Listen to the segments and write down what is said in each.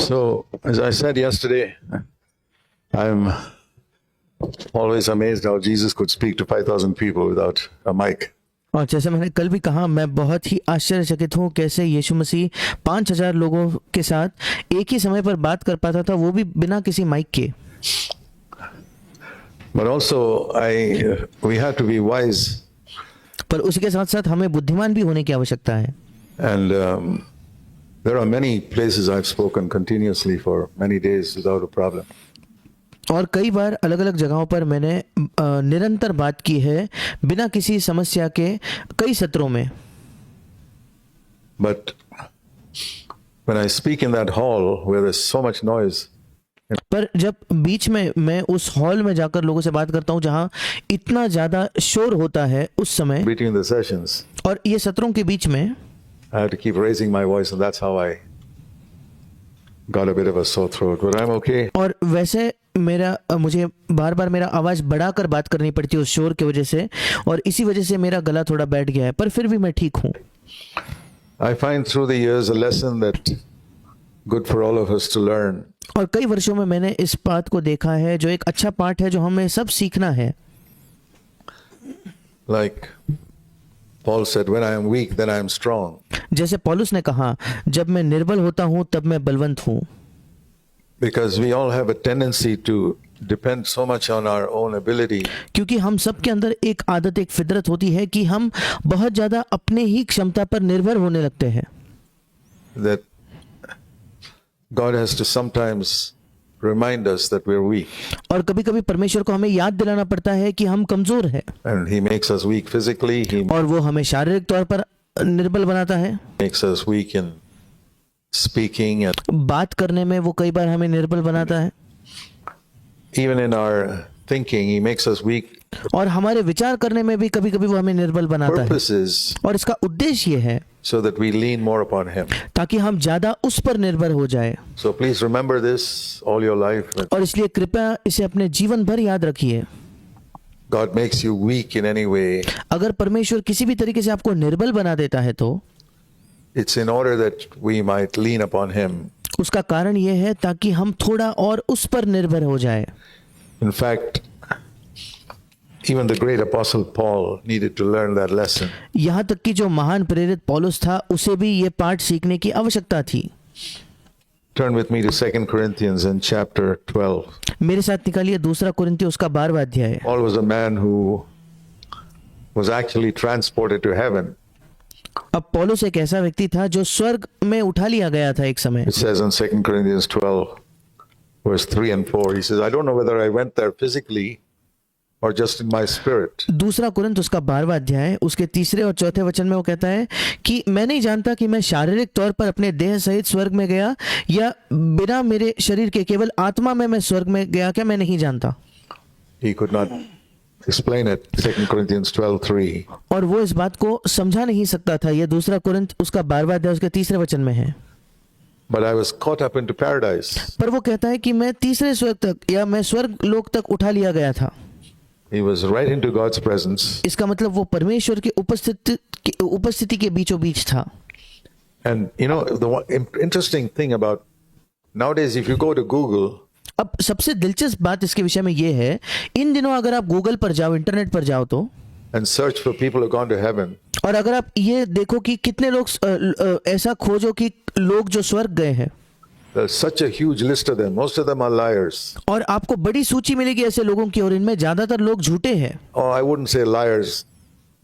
So, as I said yesterday, I'm always amazed how Jesus could speak to 5,000 people without a mic. और जैसे मैंने कल भी कहा, मैं बहुत ही आश्चर्यचकित हूँ कैसे यीशु मसीह 5,000 लोगों के साथ एक ही समय पर बात कर पाता था, वो भी बिना किसी माइक के। But also, we have to be wise. पर उसी के साथ साथ हमें बुद्धिमान भी होने की आवश्यकता है। And there are many places I've spoken continuously for many days without a problem. और कई बार अलग अलग जगहों पर मैंने निरंतर बात की है बिना किसी समस्या के कई सत्रों में। But when I speak in that hall where there's so much noise, पर जब बीच में मैं उस हॉल में जाकर लोगों से बात करता हूँ जहाँ इतना ज्यादा शोर होता है उस समय, between the sessions, और ये सत्रों के बीच में I have to keep raising my voice, and that's how I got a bit of a sore throat. But I'm okay. और वैसे मुझे बार बार मेरा आवाज बढ़ाकर बात करनी पड़ती है उस शोर की वजह से, और इसी वजह से मेरा गला थोड़ा बैठ गया है, पर फिर भी मैं ठीक हूँ। I find through the years a lesson that good for all of us to learn. और कई वर्षों में मैंने इस बात को देखा है जो एक अच्छा पाठ है जो हमें सब सीखना है। Like Paul said, when I am weak, then I am strong. जैसे पौलुस ने कहा, जब मैं निर्बल होता हूँ तब मैं बलवंत हूँ। Because we all have a tendency to depend so much on our own ability. क्योंकि हम सब के अंदर एक आदत, एक फितरत होती है कि हम बहुत ज्यादा अपने ही क्षमता पर निर्भर होने लगते हैं। That God has to sometimes remind us that we're weak. और कभी-कभी परमेश्वर को हमें याद दिलाना पड़ता है कि हम कमजोर हैं। And He makes us weak physically. He और वो हमें शारीरिक तौर पर निर्बल बनाता है। makes us weak in speaking and बात करने में वो कई बार हमें निर्बल बनाता है। even in our thinking. He makes us weak. और हमारे विचार करने में भी कभी-कभी वो हमें निर्बल बनाता है। Purpose is और इसका उद्देश्य ये है so that we lean more upon Him. ताकि हम ज्यादा उस पर निर्भर हो जाए। So please remember this all your life. That और इसलिए कृपया इसे अपने जीवन भर याद रखिए। God makes you weak in any way. अगर परमेश्वर किसी भी तरीके से आपको निर्बल बना देता है तो It's in order that we might lean upon Him. उसका कारण ये है ताकि हम थोड़ा और उस पर निर्भर हो जाए। In fact, even the great apostle Paul needed to learn that lesson. यहाँ तक कि जो महान प्रेरित पौलुस था उसे भी ये पाठ सीखने की आवश्यकता थी। Turn with me to 2 Corinthians in chapter 12. मेरे साथ निकालिए 2 कुरिन्थियों उसका 12वां अध्याय। Paul was a man who was actually transported to heaven. अब पौलुस एक ऐसा व्यक्ति था जो स्वर्ग में उठा लिया गया था एक समय। It says in 2 Corinthians 12, verse 3 and 4, he says, I don't know whether I went there physically or just in my spirit. 2 Corinth उसका 12वां अध्याय उसके 3 और 4 वचन में वो कहता है कि मैं नहीं जानता कि मैं शारीरिक तौर पर अपने देह सहित स्वर्ग में गया या बिना मेरे शरीर के केवल आत्मा में मैं स्वर्ग में गया, क्या मैं नहीं जानता। He could not explain it. 2 Corinthians 12:3. और वो इस बात को समझा नहीं सकता था। ये 2 कुरिन्थ उसका 12वां अध्याय उसके 3 वचन में है। But I was caught up into paradise. पर वो कहता है कि मैं तीसरे स्वर्ग तक या मैं स्वर्ग लोक तक उठा लिया गया था। He was right into God's presence. इसका मतलब वो परमेश्वर की उपस्थिति के बीचों बीच था। And you know, the interesting thing about nowadays, if you go to Google, अब सबसे दिलचस्प बात इसके विषय में ये है, इन दिनों अगर आप गूगल पर जाओ, इंटरनेट पर जाओ तो, and search for people who've gone to heaven, और अगर आप ये देखो कि कितने लोग ऐसा खोजो कि लोग जो स्वर्ग गए हैं, there's such a huge list of them. Most of them are liars. और आपको बड़ी सूची मिलेगी ऐसे लोगों की, और इनमें ज्यादातर लोग झूठे हैं। Oh, I wouldn't say liars.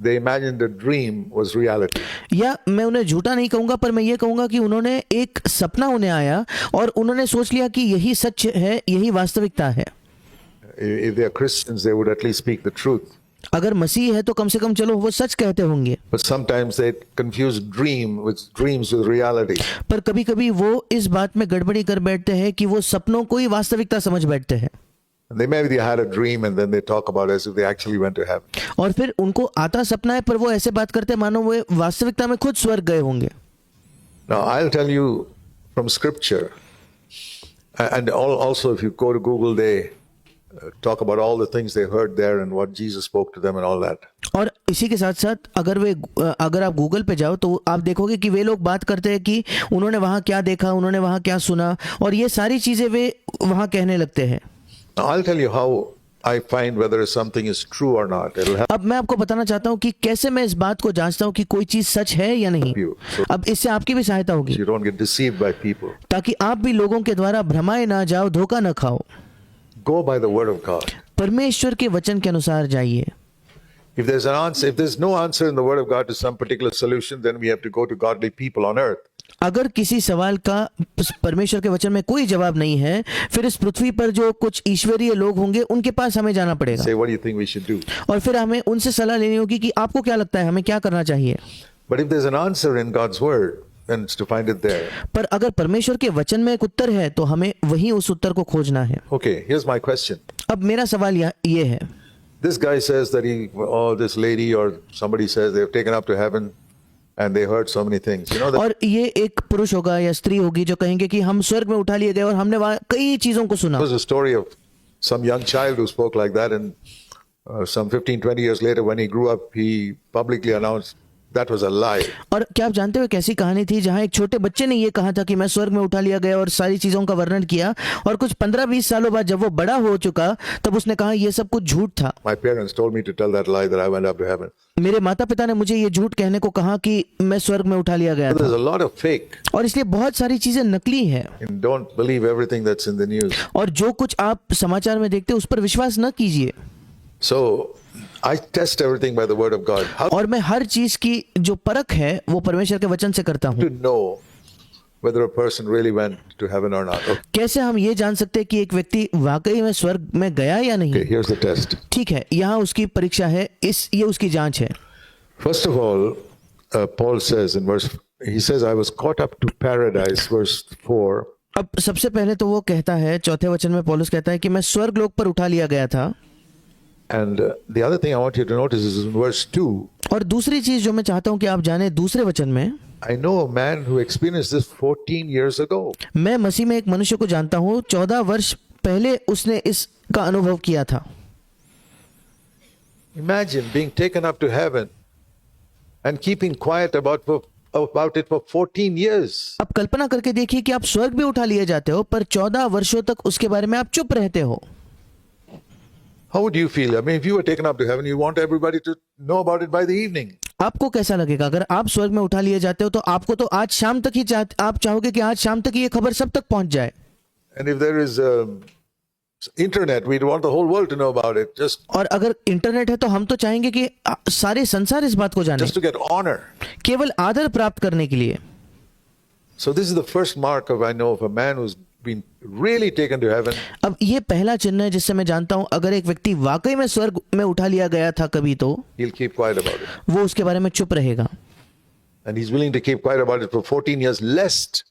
They imagined a dream was reality. या मैं उन्हें झूठा नहीं कहूंगा, पर मैं ये कहूंगा कि उन्होंने एक सपना उन्हें आया और उन्होंने सोच लिया कि यही सच है, यही वास्तविकता है। If they are Christians, they would at least speak the truth. अगर मसीह है तो कम से कम चलो वो सच कहते होंगे। But sometimes they confuse dreams with reality. पर कभी-कभी वो इस बात में गड़बड़ी कर बैठते हैं कि वो सपनों को ही वास्तविकता समझ बैठते हैं। And they maybe had a dream and then they talk about it as if they actually went to heaven. और फिर उनको आता सपना है पर वो ऐसे बात करते मानो वो वास्तविकता में खुद स्वर्ग गए होंगे। Now I'll tell you from scripture, and also if you go to Google, talk about all the things they heard there and what Jesus spoke to them and all that. और इसी के साथ साथ अगर आप गूगल पे जाओ तो आप देखोगे कि वे लोग बात करते हैं कि उन्होंने वहाँ क्या देखा, उन्होंने वहाँ क्या सुना, और ये सारी चीजें वे वहाँ कहने लगते हैं। Now, I'll tell you how I find whether something is true or not. It'll help अब मैं आपको बताना चाहता हूँ कि कैसे मैं इस बात को जांचता हूँ कि कोई चीज सच है या नहीं। you. So अब इससे आपकी भी सहायता होगी you don't get deceived by people. ताकि आप भी लोगों के द्वारा भ्रमाए ना जाओ, धोखा न खाओ। Go by the word of God. परमेश्वर के वचन के अनुसार जाइए। If there's an answer, if there's no answer in the word of God to some particular solution, then we have to go to godly people on earth. अगर किसी सवाल का परमेश्वर के वचन में कोई जवाब नहीं है, फिर इस पृथ्वी पर जो कुछ ईश्वरीय लोग होंगे उनके पास हमें जाना पड़ेगा, Say, what do you think we should do? और फिर हमें उनसे सलाह लेनी होगी कि आपको क्या लगता है हमें क्या करना चाहिए। But if there's an answer in God's word, then it's to find it there. पर अगर परमेश्वर के वचन में एक उत्तर है तो हमें वहीं उस उत्तर को खोजना है। Okay, here's my question. अब मेरा सवाल ये है, This guy says that this lady or somebody says they've taken up to heaven and they heard so many things. You know that और ये एक पुरुष होगा या स्त्री होगी जो कहेंगे कि हम स्वर्ग में उठा लिए गए और हमने वहां कई चीजों को सुना। was a story of some young child who spoke like that, and some 15-20 years later when he grew up, he publicly announced that was a lie. और क्या आप जानते हो कैसी कहानी थी जहां एक छोटे बच्चे ने ये कहा था कि मैं स्वर्ग में उठा लिया गया और सारी चीजों का वर्णन किया, और कुछ 15-20 सालों बाद जब वो बड़ा हो चुका तब उसने कहा ये सब कुछ झूठ था। My parents told me to tell that lie that I went up to heaven. मेरे माता पिता ने मुझे ये झूठ कहने को कहा कि मैं स्वर्ग में उठा लिया गया There's था, a lot of fake, और इसलिए बहुत सारी चीजें नकली हैं। and don't believe everything that's in the news. और जो कुछ आप समाचार में देखते हैं उस पर विश्वास न कीजिए। So I test everything by the word of God. How और मैं हर चीज की जो परख है वो परमेश्वर के वचन से करता हूँ। to know whether a person really went to heaven or not? कैसे हम ये जान सकते हैं कि एक व्यक्ति वाकई में स्वर्ग में गया या नहीं? Okay, here's the test. ठीक है, यहाँ उसकी परीक्षा है, ये उसकी जांच है। First of all, Paul says in he says, I was caught up to paradise, verse 4. अब सबसे पहले तो वो कहता है, चौथे वचन में पौलुस कहता है कि मैं स्वर्ग लोक पर उठा लिया गया था। And the other thing I want you to notice is in verse 2. और दूसरी चीज जो मैं चाहता हूं कि आप जाने दूसरे वचन में, I know a man who experienced this 14 years ago. मैं मसीह में एक मनुष्य को जानता हूं, 14 वर्ष पहले उसने इसका अनुभव किया था। Imagine being taken up to heaven and keeping quiet about it for 14 years. अब कल्पना करके देखिए कि आप स्वर्ग भी उठा लिए जाते हो पर 14 वर्षों तक उसके बारे में आप चुप रहते हो। How would you feel? I mean, if you were taken up to heaven, you want everybody to know about it by the evening. आपको कैसा लगेगा अगर आप स्वर्ग में उठा लिए जाते हो तो आपको तो आज शाम तक ही आप चाहोगे कि आज शाम तक ये खबर सब तक पहुंच जाए। And if there is internet, we'd want the whole world to know about it, और अगर इंटरनेट है तो हम तो चाहेंगे कि सारे संसार इस बात को जाने, just to get honor. केवल आदर प्राप्त करने के लिए। So this is the first mark I know of a man who's been really taken to heaven. अब ये पहला चिन्ह है जिससे मैं जानता हूं अगर एक व्यक्ति वाकई में स्वर्ग में उठा लिया गया था कभी, तो He'll keep quiet about it. वो उसके बारे में चुप रहेगा। And he's willing to keep quiet about it for 14 years, lest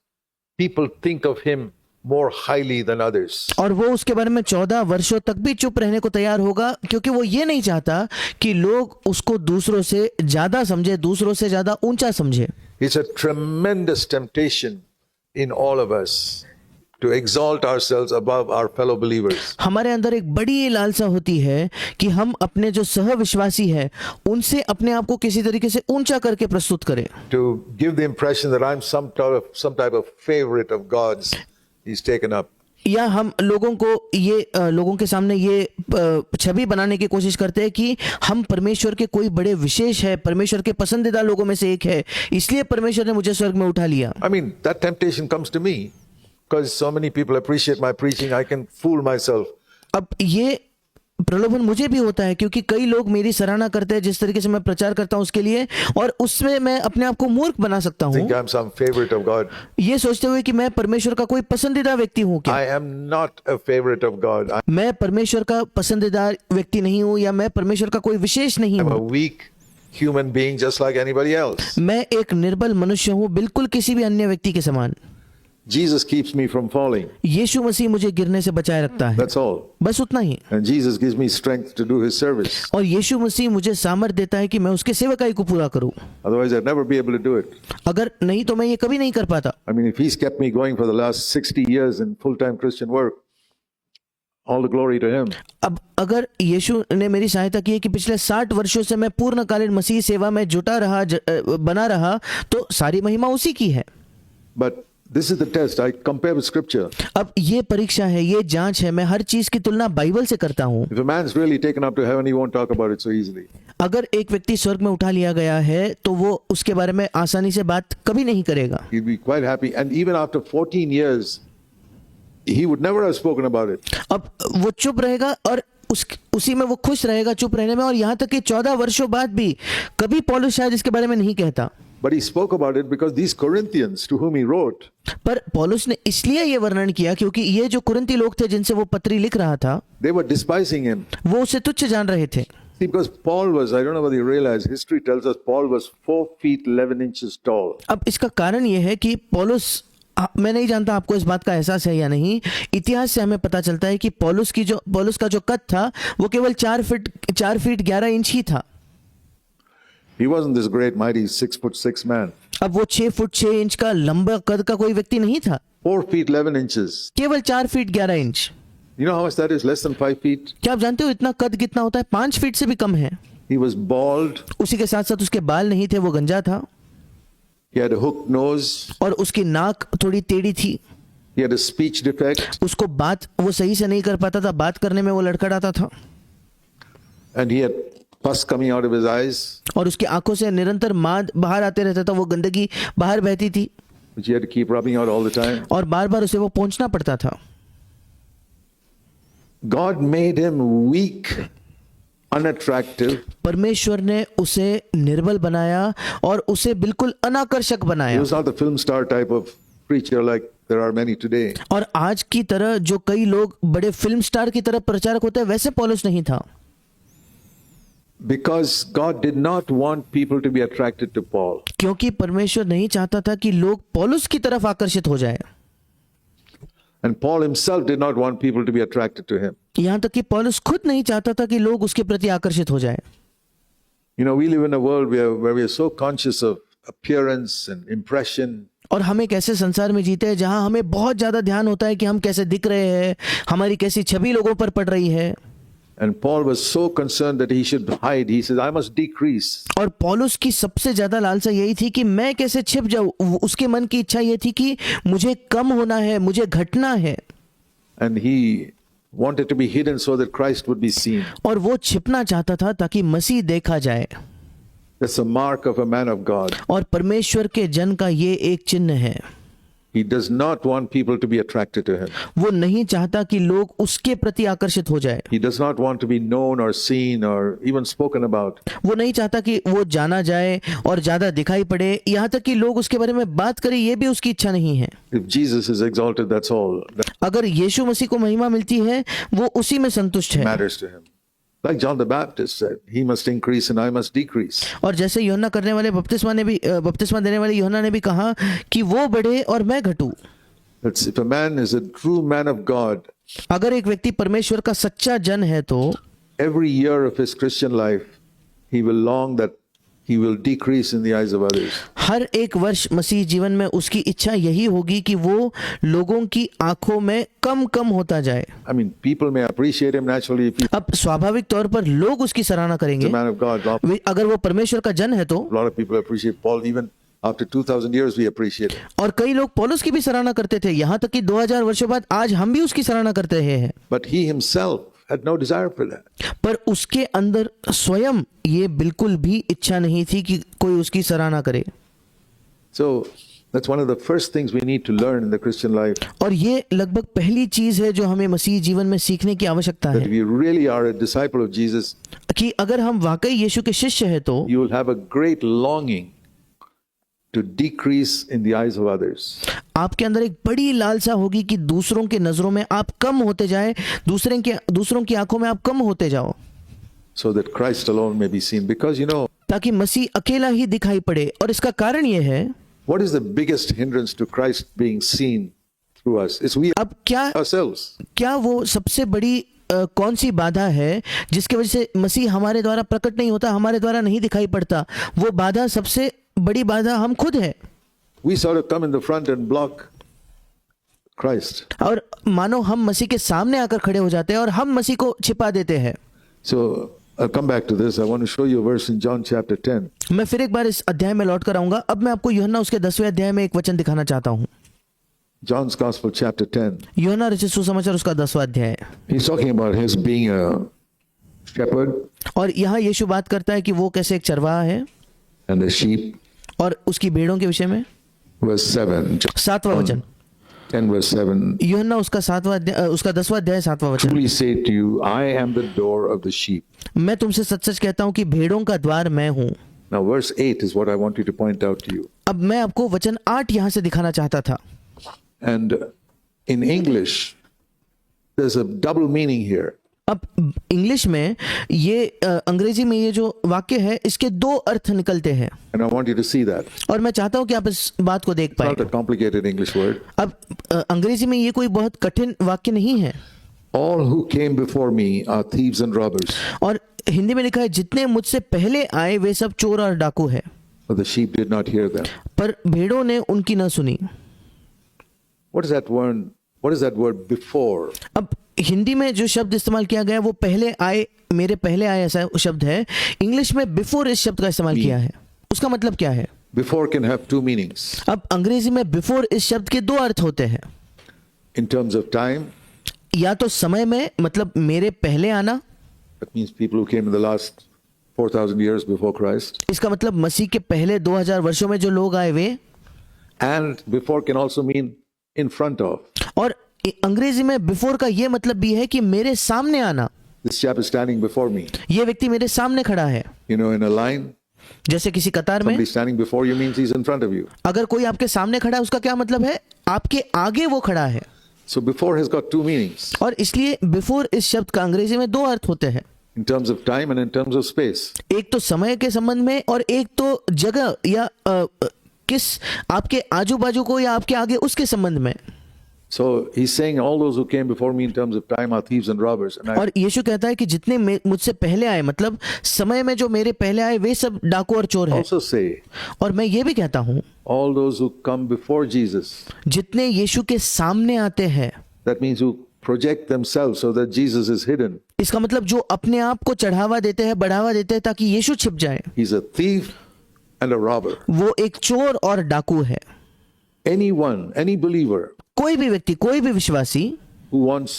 people think of him more highly than others. और वो उसके बारे में 14 वर्षों तक भी चुप रहने को तैयार होगा क्योंकि वो ये नहीं चाहता कि लोग उसको दूसरों से ज्यादा समझे, दूसरों से ज्यादा ऊंचा समझे। It's a tremendous temptation in all of us to exalt ourselves above our fellow believers. हमारे अंदर एक बड़ी लालसा होती है कि हम अपने जो सहविश्वासी है उनसे अपने आप को किसी तरीके से ऊंचा करके प्रस्तुत करें, To give the impression that I'm some type of favorite of God's. He's taken up. या हम लोगों को लोगों के सामने ये छवि बनाने की कोशिश करते हैं कि हम परमेश्वर के कोई बड़े विशेष है, परमेश्वर के पसंदीदा लोगों में से एक है, इसलिए परमेश्वर ने मुझे स्वर्ग में उठा लिया। I mean, that temptation comes to me because so many people appreciate my preaching. I can fool myself. अब ये प्रलोभन मुझे भी होता है क्योंकि कई लोग मेरी सराहना करते हैं जिस तरीके से मैं प्रचार करता हूं उसके लिए, और उसमें मैं अपने आप को मूर्ख बना सकता हूं, Think I'm some favorite of God. ये सोचते हुए कि मैं परमेश्वर का कोई पसंदीदा व्यक्ति हूं। क्या I am not a favorite of God. मैं परमेश्वर का पसंदीदा व्यक्ति नहीं हूं, या मैं परमेश्वर का कोई विशेष नहीं I'm a हूं। weak human being just like anybody else. मैं एक निर्बल मनुष्य हूं, बिल्कुल किसी भी अन्य व्यक्ति के समान। Jesus keeps me from falling. यीशु मसीह मुझे गिरने से बचाए रखता है, That's all. बस उतना ही। And Jesus gives me strength to do his service. और यीशु मसीह मुझे सामर्थ्य देता है कि मैं उसके सेवकाई को पूरा करूं, Otherwise, I'd never be able to do it. अगर नहीं तो मैं ये कभी नहीं कर पाता। I mean, if he's kept me going for the last 60 years in full-time Christian work, all the glory to him. अब अगर यीशु ने मेरी सहायता की है कि पिछले 60 वर्षों से मैं पूर्णकालीन मसीह सेवा में जुटा रहा बना रहा, तो सारी महिमा उसी की है। But this is the test. I compare with scripture. अब ये परीक्षा है, ये जांच है, मैं हर चीज की तुलना बाइबल से करता हूँ। If a man's really taken up to heaven, he won't talk about it so easily. अगर एक व्यक्ति स्वर्ग में उठा लिया गया है तो वो उसके बारे में आसानी से बात कभी नहीं करेगा। He'd be quite happy. And even after 14 years, he would never have spoken about it. अब वो चुप रहेगा और उसी में वो खुश रहेगा चुप रहने में, और यहाँ तक कि 14 वर्षों बाद भी कभी पौलुस शायद इसके बारे में नहीं कहता। But he spoke about it because these Corinthians to whom he wrote, पर पौलुस ने इसलिए ये वर्णन किया क्योंकि ये जो कुरिन्ती लोग थे जिनसे वो पत्री लिख रहा था, they were despising him. वो उसे तुच्छ जान रहे थे। See, because Paul was, I don't know whether you realize, history tells us Paul was 4 feet 11 inches tall. अब इसका कारण ये है कि पौलुस, मैं नहीं जानता आपको इस बात का एहसास है या नहीं, इतिहास से हमें पता चलता है कि पौलुस का जो कद था वो केवल 4 फीट 11 इंच ही था। He wasn't this great, mighty 6'6" man. अब वो 6 फुट 6 इंच का लंबा कद का कोई व्यक्ति नहीं था, 4 feet 11 inches. केवल 4 feet 11 inch. You know how much that is? Less than 5 feet. क्या आप जानते हो इतना कद कितना होता है? 5 फीट से भी कम है। He was bald. उसी के साथ साथ उसके बाल नहीं थे, वो गंजा था, He had a hooked nose. और उसकी नाक थोड़ी टेढ़ी थी। He had a speech defect. उसको बात वो सही से नहीं कर पाता था, बात करने में वो लड़खड़ाता था, And he had pus coming out of his eyes, और उसकी आंखों से निरंतर माद बाहर आते रहता था, वो गंदगी बाहर बहती थी which he had to keep rubbing out all the time. और बार बार उसे वो पोंछना पड़ता था। God made him weak, unattractive, परमेश्वर ने उसे निर्बल बनाया और उसे बिल्कुल अनाकर्षक he बनाया। was not the film star type of preacher like there are many today. और आज की तरह जो कई लोग बड़े फिल्म स्टार की तरह प्रचारक होते हैं, वैसे पौलुस नहीं था। Because God did not want people to be attracted to Paul. क्योंकि परमेश्वर नहीं चाहता था कि लोग पौलुस की तरफ आकर्षित हो जाए। And Paul himself did not want people to be attracted to him. यहाँ तक कि पौलुस खुद नहीं चाहता था कि लोग उसके प्रति आकर्षित हो जाए। You know, we live in a world where we are so conscious of appearance and impression. और हम एक ऐसे संसार में जीते हैं जहां हमें बहुत ज्यादा ध्यान होता है कि हम कैसे दिख रहे हैं, हमारी कैसी छवि लोगों पर पड़ रही है। And Paul was so concerned that he should hide. He says, I must decrease. और पौलुस की सबसे ज्यादा लालसा यही थी कि मैं कैसे छिप जाऊं। उसके मन की इच्छा ये थी कि मुझे कम होना है, मुझे घटना है। And he wanted to be hidden so that Christ would be seen. और वो छिपना चाहता था ताकि मसीह देखा जाए। That's a mark of a man of God. और परमेश्वर के जन का ये एक चिन्ह है। He does not want people to be attracted to him. वो नहीं चाहता कि लोग उसके प्रति आकर्षित हो जाए। He does not want to be known or seen or even spoken about. वो नहीं चाहता कि वो जाना जाए और ज्यादा दिखाई पड़े, यहाँ तक कि लोग उसके बारे में बात करें, ये भी उसकी इच्छा नहीं है। If Jesus is exalted, that's all that अगर यीशु मसीह को महिमा मिलती है, वो उसी में संतुष्ट है। matters to him. Like John the Baptist said, he must increase and I must decrease. और जैसे यूहन्ना करने वाले बपतिस्मा देने वाले यूहन्ना ने भी कहा कि वो बढ़े और मैं घटूं। That's if a man is a true man of God, अगर एक व्यक्ति परमेश्वर का सच्चा जन है तो every year of his Christian life, he will long that he will decrease in the eyes of others. हर एक वर्ष मसीह जीवन में उसकी इच्छा यही होगी कि वो लोगों की आंखों में कम कम होता जाए। I mean, people may appreciate him naturally if he's अब स्वाभाविक तौर पर लोग उसकी सराहना करेंगे। a man of God. A अगर वो परमेश्वर का जन है तो, lot of people appreciate Paul. Even after 2000 years, we appreciate him. और कई लोग पौलुस की भी सराहना करते थे, यहाँ तक कि 2000 वर्षों बाद आज हम भी उसकी सराहना करते रहे हैं। But he himself had no desire for that. पर उसके अंदर स्वयं ये बिल्कुल भी इच्छा नहीं थी कि कोई उसकी सराहना करे। So that's one of the first things we need to learn in the Christian life. और ये लगभग पहली चीज है जो हमें मसीह जीवन में सीखने की आवश्यकता That है if you really are a disciple of Jesus, कि अगर हम वाकई यीशु के शिष्य हैं तो you will have a great longing to decrease in the eyes of others. आपके अंदर एक बड़ी लालसा होगी कि दूसरों के नजरों में आप कम होते जाए, दूसरों की आंखों में आप कम होते जाओ, So that Christ alone may be seen. Because you know, ताकि मसीह अकेला ही दिखाई पड़े। और इसका कारण ये है, what is the biggest hindrance to Christ being seen through us? It's we अब ourselves. क्या वो सबसे बड़ी कौन सी बाधा है जिसकी वजह से मसीह हमारे द्वारा प्रकट नहीं होता, हमारे द्वारा नहीं दिखाई पड़ता? वो बाधा, सबसे बड़ी बाधा हम खुद है। We sort of come in the front and block Christ. और मानो हम मसीह के सामने आकर खड़े हो जाते हैं और हम मसीह को छिपा देते हैं। So I'll come back to this. I want to show you a verse in John chapter 10. मैं फिर एक बार इस अध्याय में लौट कर आऊंगा। अब मैं आपको यूहन्ना उसके 10वें अध्याय में एक वचन दिखाना चाहता हूँ। John's Gospel chapter 10. यूहन्ना रचित सुसमाचार उसका 10वां अध्याय। He's talking about his being a shepherd और यहाँ यीशु बात करता है कि वो कैसे एक चरवाहा है and a sheep. और उसकी भेड़ों के विषय में। Verse 7. 7वां वचन, 10 verse 7. यूहन्ना उसका 7वां अध्याय, उसका 10वां अध्याय 7वां वचन। Truly say to you, I am the door of the sheep. मैं तुमसे सच सच कहता हूँ कि भेड़ों का द्वार मैं हूँ। Now verse 8 is what I want you to point out to you. अब मैं आपको वचन 8 यहाँ से दिखाना चाहता था। And in English, there's a double meaning here. अब इंग्लिश में ये अंग्रेजी में ये जो वाक्य है इसके दो अर्थ निकलते हैं And I want you to see that. और मैं चाहता हूं कि आप इस बात को देख It's पाए। not a complicated English word. अब अंग्रेजी में ये कोई बहुत कठिन वाक्य नहीं है। All who came before me are thieves and robbers, और हिंदी में लिखा है जितने मुझसे पहले आए वे सब चोर और डाकू है, but the sheep did not hear them. पर भेड़ों ने उनकी न सुनी। What is that word? What is that word before? अब हिंदी में जो शब्द इस्तेमाल किया गया है वो पहले आए, मेरे पहले आए ऐसा शब्द है। इंग्लिश में बिफोर इस शब्द का इस्तेमाल किया है। उसका मतलब क्या है? Before can have two meanings. अब अंग्रेजी में बिफोर इस शब्द के दो अर्थ होते हैं। In terms of time, या तो समय में, मतलब मेरे पहले आना, that means people who came in the last 4,000 years before Christ. इसका मतलब मसीह के पहले 2000 वर्षों में जो लोग आए वे। And before can also mean in front of. और अंग्रेजी में बिफोर का ये मतलब भी है कि मेरे सामने आना। This chap is standing before me. ये व्यक्ति मेरे सामने खड़ा है। You know, in a line, जैसे किसी कतार में somebody standing before you means he's in front of you. अगर कोई आपके सामने खड़ा है उसका क्या मतलब है? आपके आगे वो खड़ा है। So before has got two meanings. और इसलिए बिफोर इस शब्द का अंग्रेजी में दो अर्थ होते हैं, In terms of time and in terms of space. एक तो समय के संबंध में और एक तो जगह या किस आपके आजू बाजू को या आपके आगे उसके संबंध में। So he's saying all those who came before me in terms of time are thieves and robbers. And I, और यीशु कहता है कि जितने मुझसे पहले आए, मतलब समय में जो मेरे पहले आए वे सब डाकू और चोर हैं। also say और मैं ये भी कहता हूँ all those who come before Jesus. जितने यीशु के सामने आते हैं, That means who project themselves so that Jesus is hidden. इसका मतलब जो अपने आप को चढ़ावा देते हैं, बढ़ावा देते हैं ताकि यीशु छिप जाए, He's a thief and a robber. वो एक चोर और डाकू है। Anyone, any believer कोई भी व्यक्ति, कोई भी विश्वासी who wants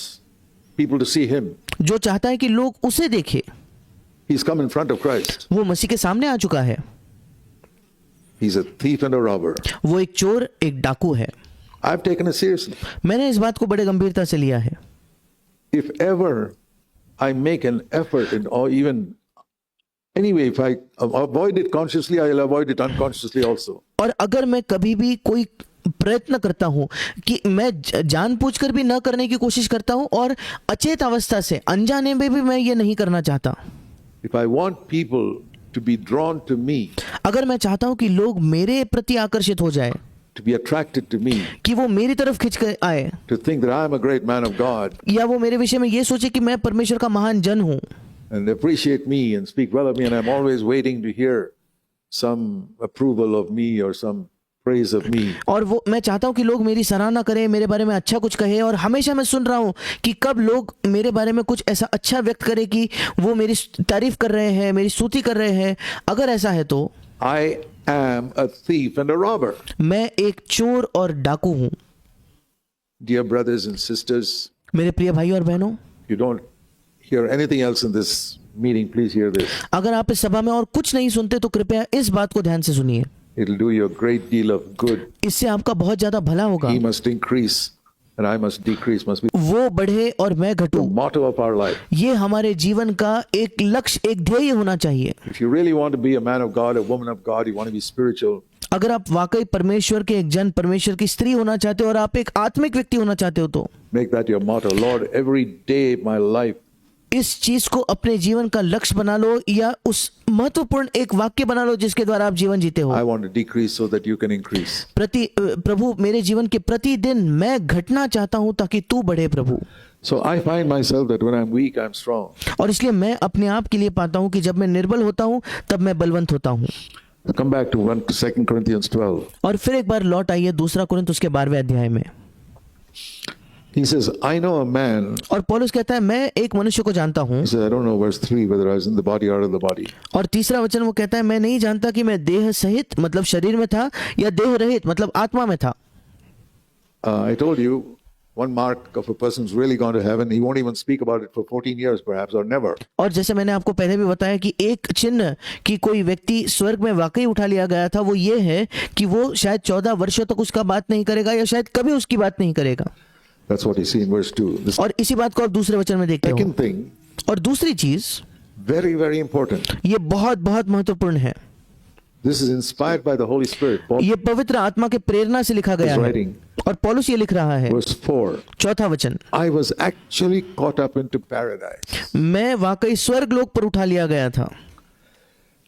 people to see him, जो चाहता है कि लोग उसे देखें, he's come in front of Christ. वो मसीह के सामने आ चुका है। He's a thief and a robber. वो एक चोर, एक डाकू है। I've taken it seriously. मैंने इस बात को बड़े गंभीरता से लिया है। If ever I make an effort in, or even anyway, if I avoid it consciously, I'll avoid it unconsciously also. और अगर मैं कभी भी कोई प्रयत्न करता हूं कि मैं जानबूझकर भी न करने की कोशिश करता हूं और अचेत अवस्था से, अनजाने में भी मैं ये नहीं करना चाहता। If I want people to be drawn to me, अगर मैं चाहता हूं कि लोग मेरे प्रति आकर्षित हो जाए, to be attracted to me, कि वो मेरी तरफ खिंच कर आए, to think that I am a great man of God या वो मेरे विषय में ये सोचे कि मैं परमेश्वर का महान जन हूं and appreciate me and speak well of me, and I'm always waiting to hear some approval of me or some praise of me. और वो मैं चाहता हूं कि लोग मेरी सराहना करें, मेरे बारे में अच्छा कुछ कहे, और हमेशा मैं सुन रहा हूं कि कब लोग मेरे बारे में कुछ ऐसा अच्छा व्यक्त करें कि वो मेरी तारीफ कर रहे हैं, मेरी स्तुति कर रहे हैं। अगर ऐसा है तो I am a thief and a robber. मैं एक चोर और डाकू हूं। Dear brothers and sisters, मेरे प्रिय भाई और बहनों, you don't hear anything else in this meeting, please hear this. अगर आप इस सभा में और कुछ नहीं सुनते तो कृपया इस बात को ध्यान से सुनिए। It'll do you a great deal of good. इससे आपका बहुत ज्यादा भला होगा। He must increase and I must decrease, must be वो बढ़े और मैं the घटूं, motto of our life. ये हमारे जीवन का एक लक्ष्य, एक ध्येय होना चाहिए। If you really want to be a man of God, a woman of God, you want to be spiritual, अगर आप वाकई परमेश्वर के एक जन, परमेश्वर की स्त्री होना चाहते हो और आप एक आत्मिक व्यक्ति होना चाहते हो तो make that your motto. Lord, every day of my life, इस चीज को अपने जीवन का लक्ष्य बना लो, या उस महत्वपूर्ण एक वाक्य बना लो जिसके द्वारा आप जीवन जीते हो। I want to decrease so that you can increase. प्रभु, मेरे जीवन के प्रतिदिन मैं घटना चाहता हूं ताकि तू बढ़े प्रभु। So I find myself that when I'm weak, I'm strong. और इसलिए मैं अपने आप के लिए पाता हूं कि जब मैं निर्बल होता हूं तब मैं बलवंत होता हूं। Come back to 2 Corinthians 12. और फिर एक बार लौट आइए 2 कुरिन्थ उसके 12वें अध्याय में। He says, I know a man. और पौलुस कहता है मैं एक मनुष्य को जानता हूँ. He says, I don't know, verse 3, whether I was in the body or out of the body. और तीसरा वचन वो कहता है मैं नहीं जानता कि मैं देह सहित मतलब शरीर में था या देह रहित मतलब आत्मा में था. I told you, one mark of a person who's really gone to heaven, he won't even speak about it for 14 years perhaps, or never. और जैसे मैंने आपको पहले भी बताया कि एक चिन्ह कि कोई व्यक्ति स्वर्ग में वाकई उठा लिया गया था वो ये है कि वो शायद 14 वर्षों तक उसका बात नहीं करेगा या शायद कभी उसकी बात नहीं करेगा. That's what you see in verse 2. The और इसी बात को आप दूसरे वचन में देखते हो. second thing, और दूसरी चीज very, very important. ये बहुत बहुत महत्वपूर्ण है. This is inspired by the Holy Spirit. Paul ये पवित्र आत्मा के प्रेरणा से लिखा गया is है. writing, और पौलुस ये लिख रहा है. verse 4, चौथा वचन, I was actually caught up into paradise, मैं वाकई स्वर्ग लोक पर उठा लिया गया था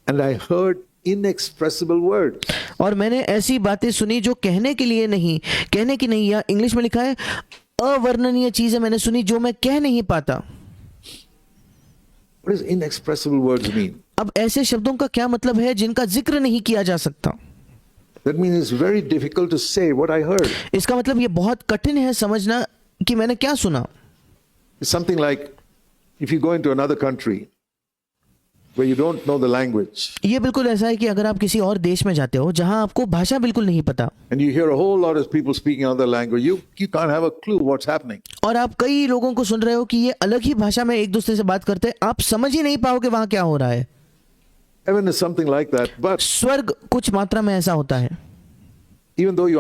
and I heard inexpressible words. और मैंने ऐसी बातें सुनी जो कहने के लिए नहीं, कहने की नहीं, या इंग्लिश में लिखा है अवर्णनीय चीजें मैंने सुनी जो मैं कह नहीं पाता. What does inexpressible words mean? अब ऐसे शब्दों का क्या मतलब है जिनका जिक्र नहीं किया जा सकता? That means it's very difficult to say what I heard. इसका मतलब ये बहुत कठिन है समझना कि मैंने क्या सुना. It's something like if you go into another country where you don't know the language ये बिल्कुल ऐसा है कि अगर आप किसी और देश में जाते हो जहां आपको भाषा बिल्कुल नहीं पता and you hear a whole lot of people speaking another language, you can't have a clue what's happening. और आप कई लोगों को सुन रहे हो कि ये अलग ही भाषा में एक दूसरे से बात करते हैं, आप समझ ही नहीं पाओगे वहां क्या हो रहा है. Heaven is something like that, but स्वर्ग कुछ मात्रा में ऐसा होता है. even though you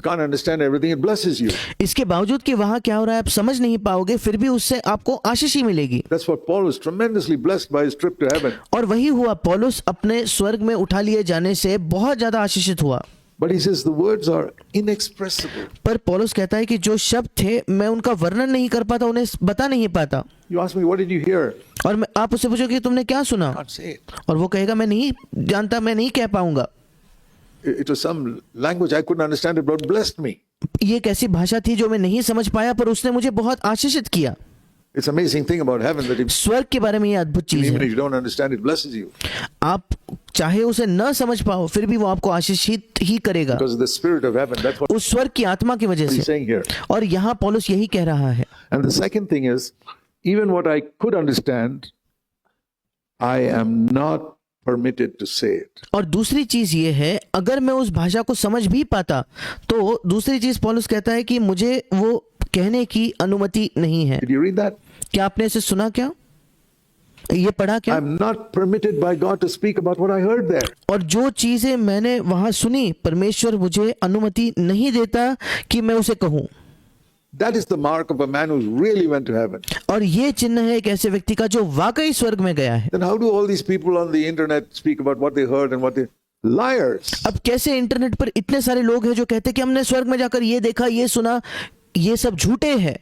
can't understand everything, it blesses you. इसके बावजूद कि वहां क्या हो रहा है आप समझ नहीं पाओगे, फिर भी उससे आपको आशीष ही मिलेगी. That's what Paul was tremendously blessed by his trip to heaven. और वही हुआ, पौलुस अपने स्वर्ग में उठा लिए जाने से बहुत ज्यादा आशीषित हुआ. But he says the words are inexpressible. पर पौलुस कहता है कि जो शब्द थे मैं उनका वर्णन नहीं कर पाता, उन्हें बता नहीं पाता. You ask me, what did you hear? और आप उससे पूछो कि तुमने क्या सुना, I can't say it. और वो कहेगा मैं नहीं जानता, मैं नहीं कह पाऊंगा. It was some language I couldn't understand it, but it blessed me. ये एक ऐसी भाषा थी जो मैं नहीं समझ पाया, पर उसने मुझे बहुत आशीषित किया. It's amazing thing about heaven that स्वर्ग के बारे में ये अद्भुत चीज even है, if you don't understand, it blesses you आप चाहे उसे न समझ पाओ फिर भी वो आपको आशीषित ही करेगा because of the spirit of heaven. That's what उस स्वर्ग की आत्मा की वजह he's से. saying here. और यहाँ पौलुस यही कह रहा है. And the second thing is, even what I could understand, I am not permitted to say it. और दूसरी चीज ये है, अगर मैं उस भाषा को समझ भी पाता तो दूसरी चीज पौलुस कहता है कि मुझे वो कहने की अनुमति नहीं है. Did you read that? क्या आपने इसे सुना, क्या ये पढ़ा क्या? I'm not permitted by God to speak about what I heard there. और जो चीजें मैंने वहां सुनी, परमेश्वर मुझे अनुमति नहीं देता कि मैं उसे कहूं. That is the mark of a man who really went to heaven. और ये चिन्ह है एक ऐसे व्यक्ति का जो वाकई स्वर्ग में गया है. Then how do all these people on the internet speak about what they heard and what they... Liars. अब कैसे इंटरनेट पर इतने सारे लोग हैं जो कहते हैं कि हमने स्वर्ग में जाकर ये देखा, ये सुना, ये सब झूठे हैं.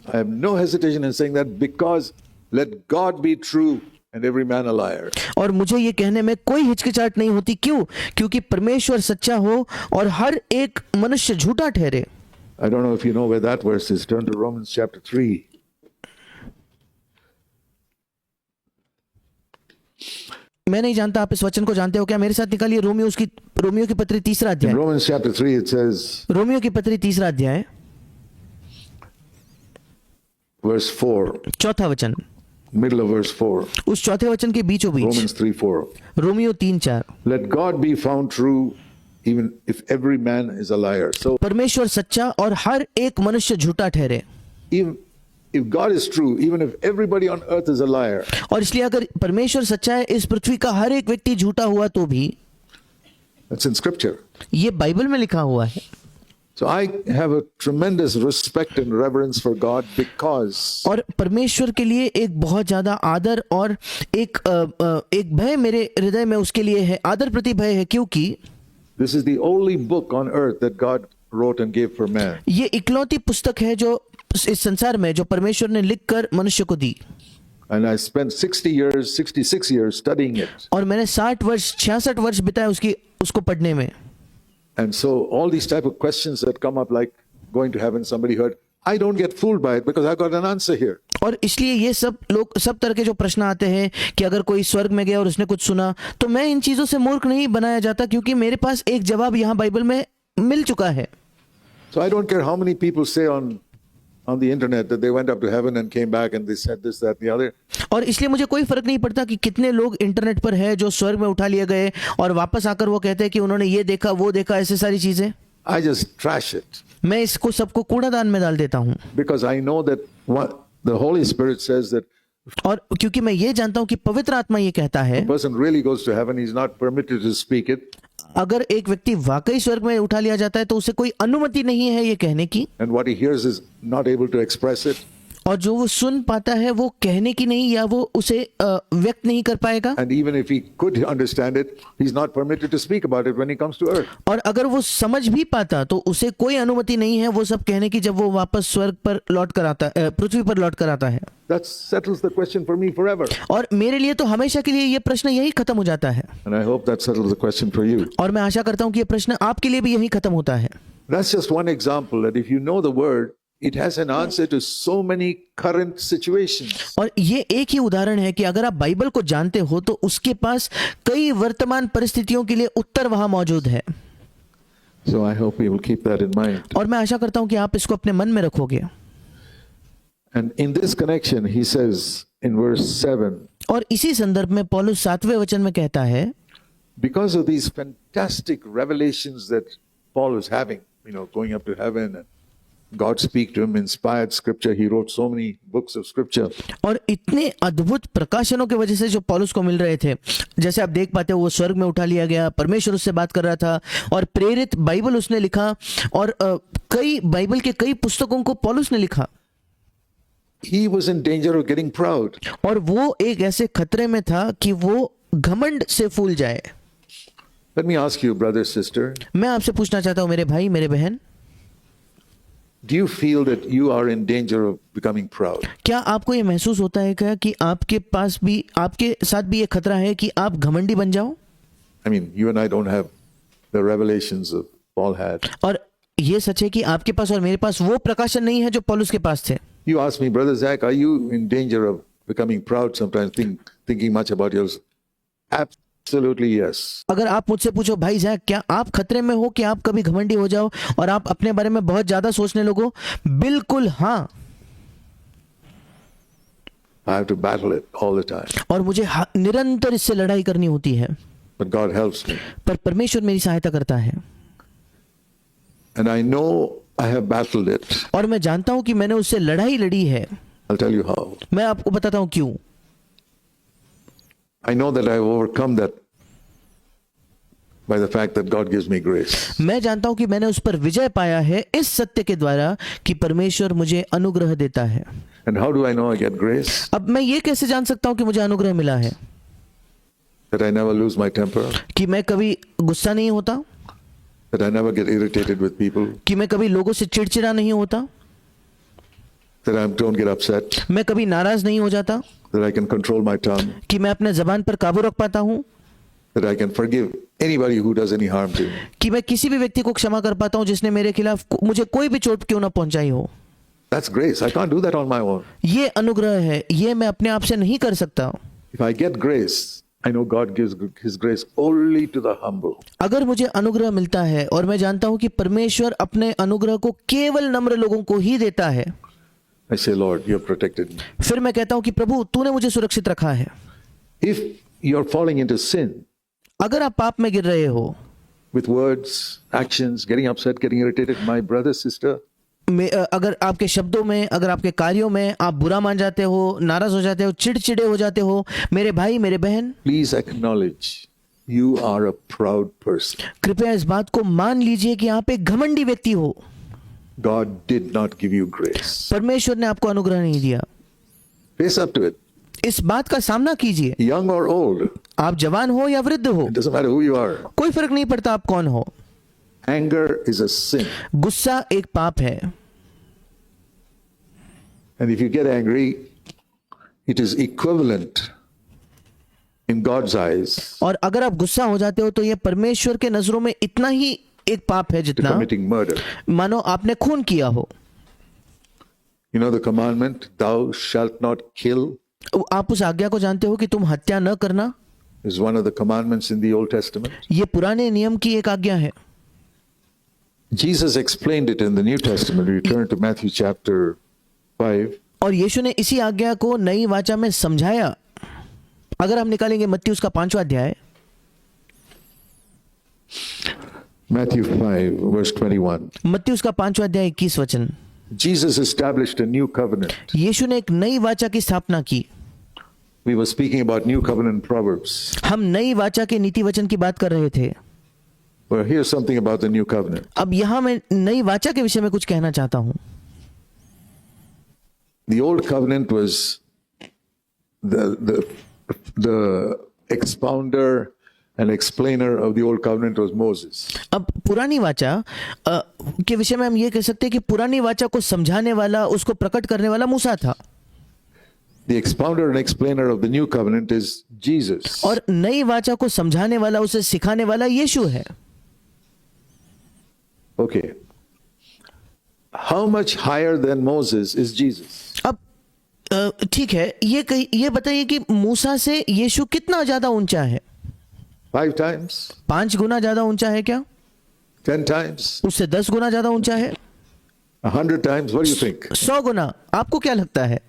I have no hesitation in saying that because let God be true and every man a liar. और मुझे ये कहने में कोई हिचकिचाहट नहीं होती. क्यों? क्योंकि परमेश्वर सच्चा हो और हर एक मनुष्य झूठा ठहरे. I don't know if you know where that verse is. Turn to Romans chapter 3. मैं नहीं जानता आप इस वचन को जानते हो क्या? मेरे साथ निकालिए रोमियो की पत्री 3 In अध्याय. Romans chapter 3 it says, Romeo की पत्री 3 अध्याय verse 4, 4 वचन, middle of verse 4. उस चौथे वचन के बीचों बीच. Romans 3:4. Romeo 3:4. Let God be found true even if every man is a liar. So परमेश्वर सच्चा और हर एक मनुष्य झूठा ठहरे. even if God is true, even if everybody on earth is a liar, और इसलिए अगर परमेश्वर सच्चा है, इस पृथ्वी का हर एक व्यक्ति झूठा हुआ तो भी, that's in scripture. ये बाइबल में लिखा हुआ है. So I have a tremendous respect and reverence for God because और परमेश्वर के लिए एक बहुत ज्यादा आदर और एक भय मेरे हृदय में उसके लिए है, आदर प्रति भय है, क्योंकि this is the only book on earth that God wrote and gave for man. ये इकलौती पुस्तक है जो इस संसार में जो परमेश्वर ने लिखकर मनुष्य को दी. And I spent 66 years studying it. और मैंने 66 वर्ष बिताए उसको पढ़ने में. And so all these type of questions that come up like going to heaven, somebody heard, I don't get fooled by it because I got an answer here. और इसलिए ये सब तरह के जो प्रश्न आते हैं कि अगर कोई स्वर्ग में गया और उसने कुछ सुना, तो मैं इन चीजों से मूर्ख नहीं बनाया जाता, क्योंकि मेरे पास एक जवाब यहाँ बाइबल में मिल चुका है. So I don't care how many people say on the internet that they went up to heaven and came back and they said this, that, and the other. और इसलिए मुझे कोई फर्क नहीं पड़ता कि कितने लोग इंटरनेट पर है जो स्वर्ग में उठा लिए गए और वापस आकर वो कहते हैं कि उन्होंने ये देखा वो देखा, ऐसे सारी चीजें। I just trash it मैं इसको सबको कूड़ादान में डाल देता हूँ, because I know that what the Holy Spirit says that और क्योंकि मैं ये जानता हूँ कि पवित्र आत्मा ये कहता है a person really goes to heaven, he's not permitted to speak it. अगर एक व्यक्ति वाकई स्वर्ग में उठा लिया जाता है तो उसे कोई अनुमति नहीं है ये कहने की, And what he hears is not able to express it. और जो वो सुन पाता है वो कहने की नहीं या वो उसे व्यक्त नहीं कर पाएगा। And even if he could understand it, he's not permitted to speak about it when he comes to earth. और अगर वो समझ भी पाता तो उसे कोई अनुमति नहीं है वो सब कहने की जब वो वापस स्वर्ग पर लौट कर आता पृथ्वी पर लौट कर आता है। That settles the question for me forever. और मेरे लिए तो हमेशा के लिए ये प्रश्न यही खत्म हो जाता है, And I hope that settles the question for you. और मैं आशा करता हूँ कि ये प्रश्न आपके लिए भी यही खत्म होता है। That's just one example that if you know the word, it has an answer to so many current situations. और ये एक ही उदाहरण है कि अगर आप बाइबल को जानते हो तो उसके पास कई वर्तमान परिस्थितियों के लिए उत्तर वहां मौजूद है। So I hope we will keep that in mind. और मैं आशा करता हूं कि आप इसको अपने मन में रखोगे। And in this connection, he says in verse 7, और इसी संदर्भ में पौलुस 7वें वचन में कहता है, because of these fantastic revelations that Paul was having, going up to heaven and God speak to him, inspired scripture. He wrote so many books of scripture. और इतने अद्भुत प्रकाशनों की वजह से जो पौलुस को मिल रहे थे, जैसे आप देख पाते हो वो स्वर्ग में उठा लिया गया, परमेश्वर उससे बात कर रहा था और प्रेरित बाइबल उसने लिखा और कई बाइबल के कई पुस्तकों को पौलुस ने लिखा। He was in danger of getting proud. और वो एक ऐसे खतरे में था कि वो घमंड से फूल जाए। Let me ask you, brother, sister, मैं आपसे पूछना चाहता हूं मेरे भाई मेरे बहन, do you feel that you are in danger of becoming proud? क्या आपको ये महसूस होता है क्या कि आपके पास भी आपके साथ भी ये खतरा है कि आप घमंडी बन जाओ? I mean, you and I don't have the revelations that Paul had. और ये सच है कि आपके पास और मेरे पास वो प्रकाशन नहीं है जो पौलुस के पास थे। You ask me, brother Zach, are you in danger of becoming proud sometimes, thinking much about yours? Absolutely yes. अगर आप मुझसे पूछो भाई जैक क्या आप खतरे में हो कि आप कभी घमंडी हो जाओ और आप अपने बारे में बहुत ज्यादा सोचने लगो? बिल्कुल हाँ। I have to battle it all the time. और मुझे निरंतर इससे लड़ाई करनी होती है, But God helps me. पर परमेश्वर मेरी सहायता करता है। And I know I have battled it. और मैं जानता हूं कि मैंने उससे लड़ाई लड़ी है। I'll tell you how. मैं आपको बताता हूं क्यों। I know that I have overcome that by the fact that God gives me grace. मैं जानता हूं कि मैंने उस पर विजय पाया है इस सत्य के द्वारा कि परमेश्वर मुझे अनुग्रह देता है। And how do I know I get grace? अब मैं ये कैसे जान सकता हूं कि मुझे अनुग्रह मिला है? That I never lose my temper. कि मैं कभी गुस्सा नहीं होता, That I never get irritated with people. कि मैं कभी लोगों से चिड़चिड़ा नहीं होता, That I don't get upset. मैं कभी नाराज नहीं हो जाता, That I can control my tongue. कि मैं अपने जबान पर काबू रख पाता हूं, That I can forgive anybody who does any harm to me. कि मैं किसी भी व्यक्ति को क्षमा कर पाता हूं जिसने मेरे खिलाफ मुझे कोई भी चोट क्यों ना पहुंचाई हो। That's grace. I can't do that on my own. ये अनुग्रह है, ये मैं अपने आप से नहीं कर सकता। If I get grace, I know God gives His grace only to the humble. अगर मुझे अनुग्रह मिलता है और मैं जानता हूं कि परमेश्वर अपने अनुग्रह को केवल नम्र लोगों को ही देता है, I say, Lord, you have protected me. फिर मैं कहता हूं कि प्रभु तूने मुझे सुरक्षित रखा है। If you're falling into sin अगर आप पाप में गिर रहे हो, with words, actions, getting upset, getting irritated, my brother, sister, अगर आपके शब्दों में, अगर आपके कार्यों में आप बुरा मान जाते हो, नाराज हो जाते हो, चिड़चिड़े हो जाते हो, मेरे भाई मेरे बहन, please acknowledge you are a proud person. कृपया इस बात को मान लीजिए कि आप एक घमंडी व्यक्ति हो। God did not give you grace. परमेश्वर ने आपको अनुग्रह नहीं दिया। Face up to it. इस बात का सामना कीजिए। Young or old, आप जवान हो या वृद्ध हो, it doesn't matter who you are. कोई फर्क नहीं पड़ता आप कौन हो। Anger is a sin. गुस्सा एक पाप है, And if you get angry, it is equivalent in God's eyes और अगर आप गुस्सा हो जाते हो तो ये परमेश्वर के नजरों में इतना ही एक पाप है to जितना committing murder. मानो आपने खून किया हो। You know the commandment, thou shalt not kill, आप उस आज्ञा को जानते हो कि तुम हत्या न करना, is one of the commandments in the Old Testament. ये पुराने नियम की एक आज्ञा है। Jesus explained it in the New Testament. We turn to Matthew chapter 5. और यीशु ने इसी आज्ञा को नई वाचा में समझाया। अगर हम निकालेंगे मत्ती उसका 5वां अध्याय, Matthew 5, verse 21. मत्ती उसका 5वां अध्याय 21 वचन। Jesus established a new covenant. यीशु ने एक नई वाचा की स्थापना की। We were speaking about new covenant proverbs. हम नई वाचा के नीति वचन की बात कर रहे थे। Well, here's something about the new covenant. अब यहां मैं नई वाचा के विषय में कुछ कहना चाहता हूं। The old covenant was the expounder and explainer of the old covenant was Moses. अब पुरानी वाचा के विषय में हम ये कह सकते हैं कि पुरानी वाचा को समझाने वाला, उसको प्रकट करने वाला मूसा था। The expounder and explainer of the new covenant is Jesus. और नई वाचा को समझाने वाला, उसे सिखाने वाला यीशु है। Okay. How much higher than Moses is Jesus? अब ठीक है, ये बताइए कि मूसा से यीशु कितना ज्यादा ऊंचा है? 5 times? 5 गुना ज्यादा ऊंचा है क्या? 10 times? उससे 10 गुना ज्यादा ऊंचा है? 100 times? What do you think? 100 गुना? आपको क्या लगता है?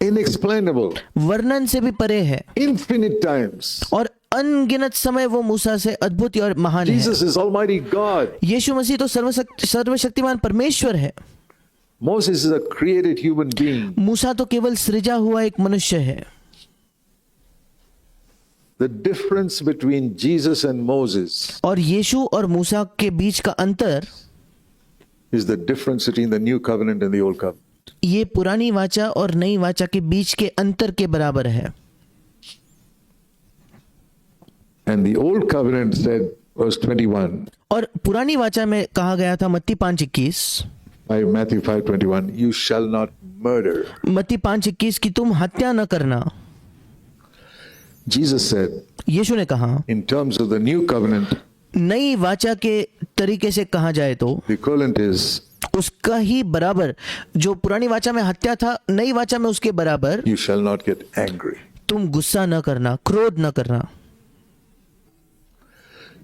Inexplainable. वर्णन से भी परे है। Infinite times. और अनगिनत समय वो मूसा से अद्भुत और महान है। Jesus is Almighty God. यीशु मसीह तो सर्वशक्तिमान परमेश्वर है। Moses is a created human being. मूसा तो केवल सृजा हुआ एक मनुष्य है। The difference between Jesus and Moses और यीशु और मूसा के बीच का अंतर is the difference between the new covenant and the old covenant. ये पुरानी वाचा और नई वाचा के बीच के अंतर के बराबर है। And the old covenant said, verse 21, और पुरानी वाचा में कहा गया था मत्ती 5:21, by Matthew 5:21, you shall not murder. मत्ती 5:21 कि तुम हत्या न करना। Jesus said, यीशु ने कहा, in terms of the new covenant, नई वाचा के तरीके से कहा जाए तो the equivalent is, उसका ही बराबर, जो पुरानी वाचा में हत्या था, नई वाचा में उसके बराबर you shall not get angry. तुम गुस्सा न करना, क्रोध न करना।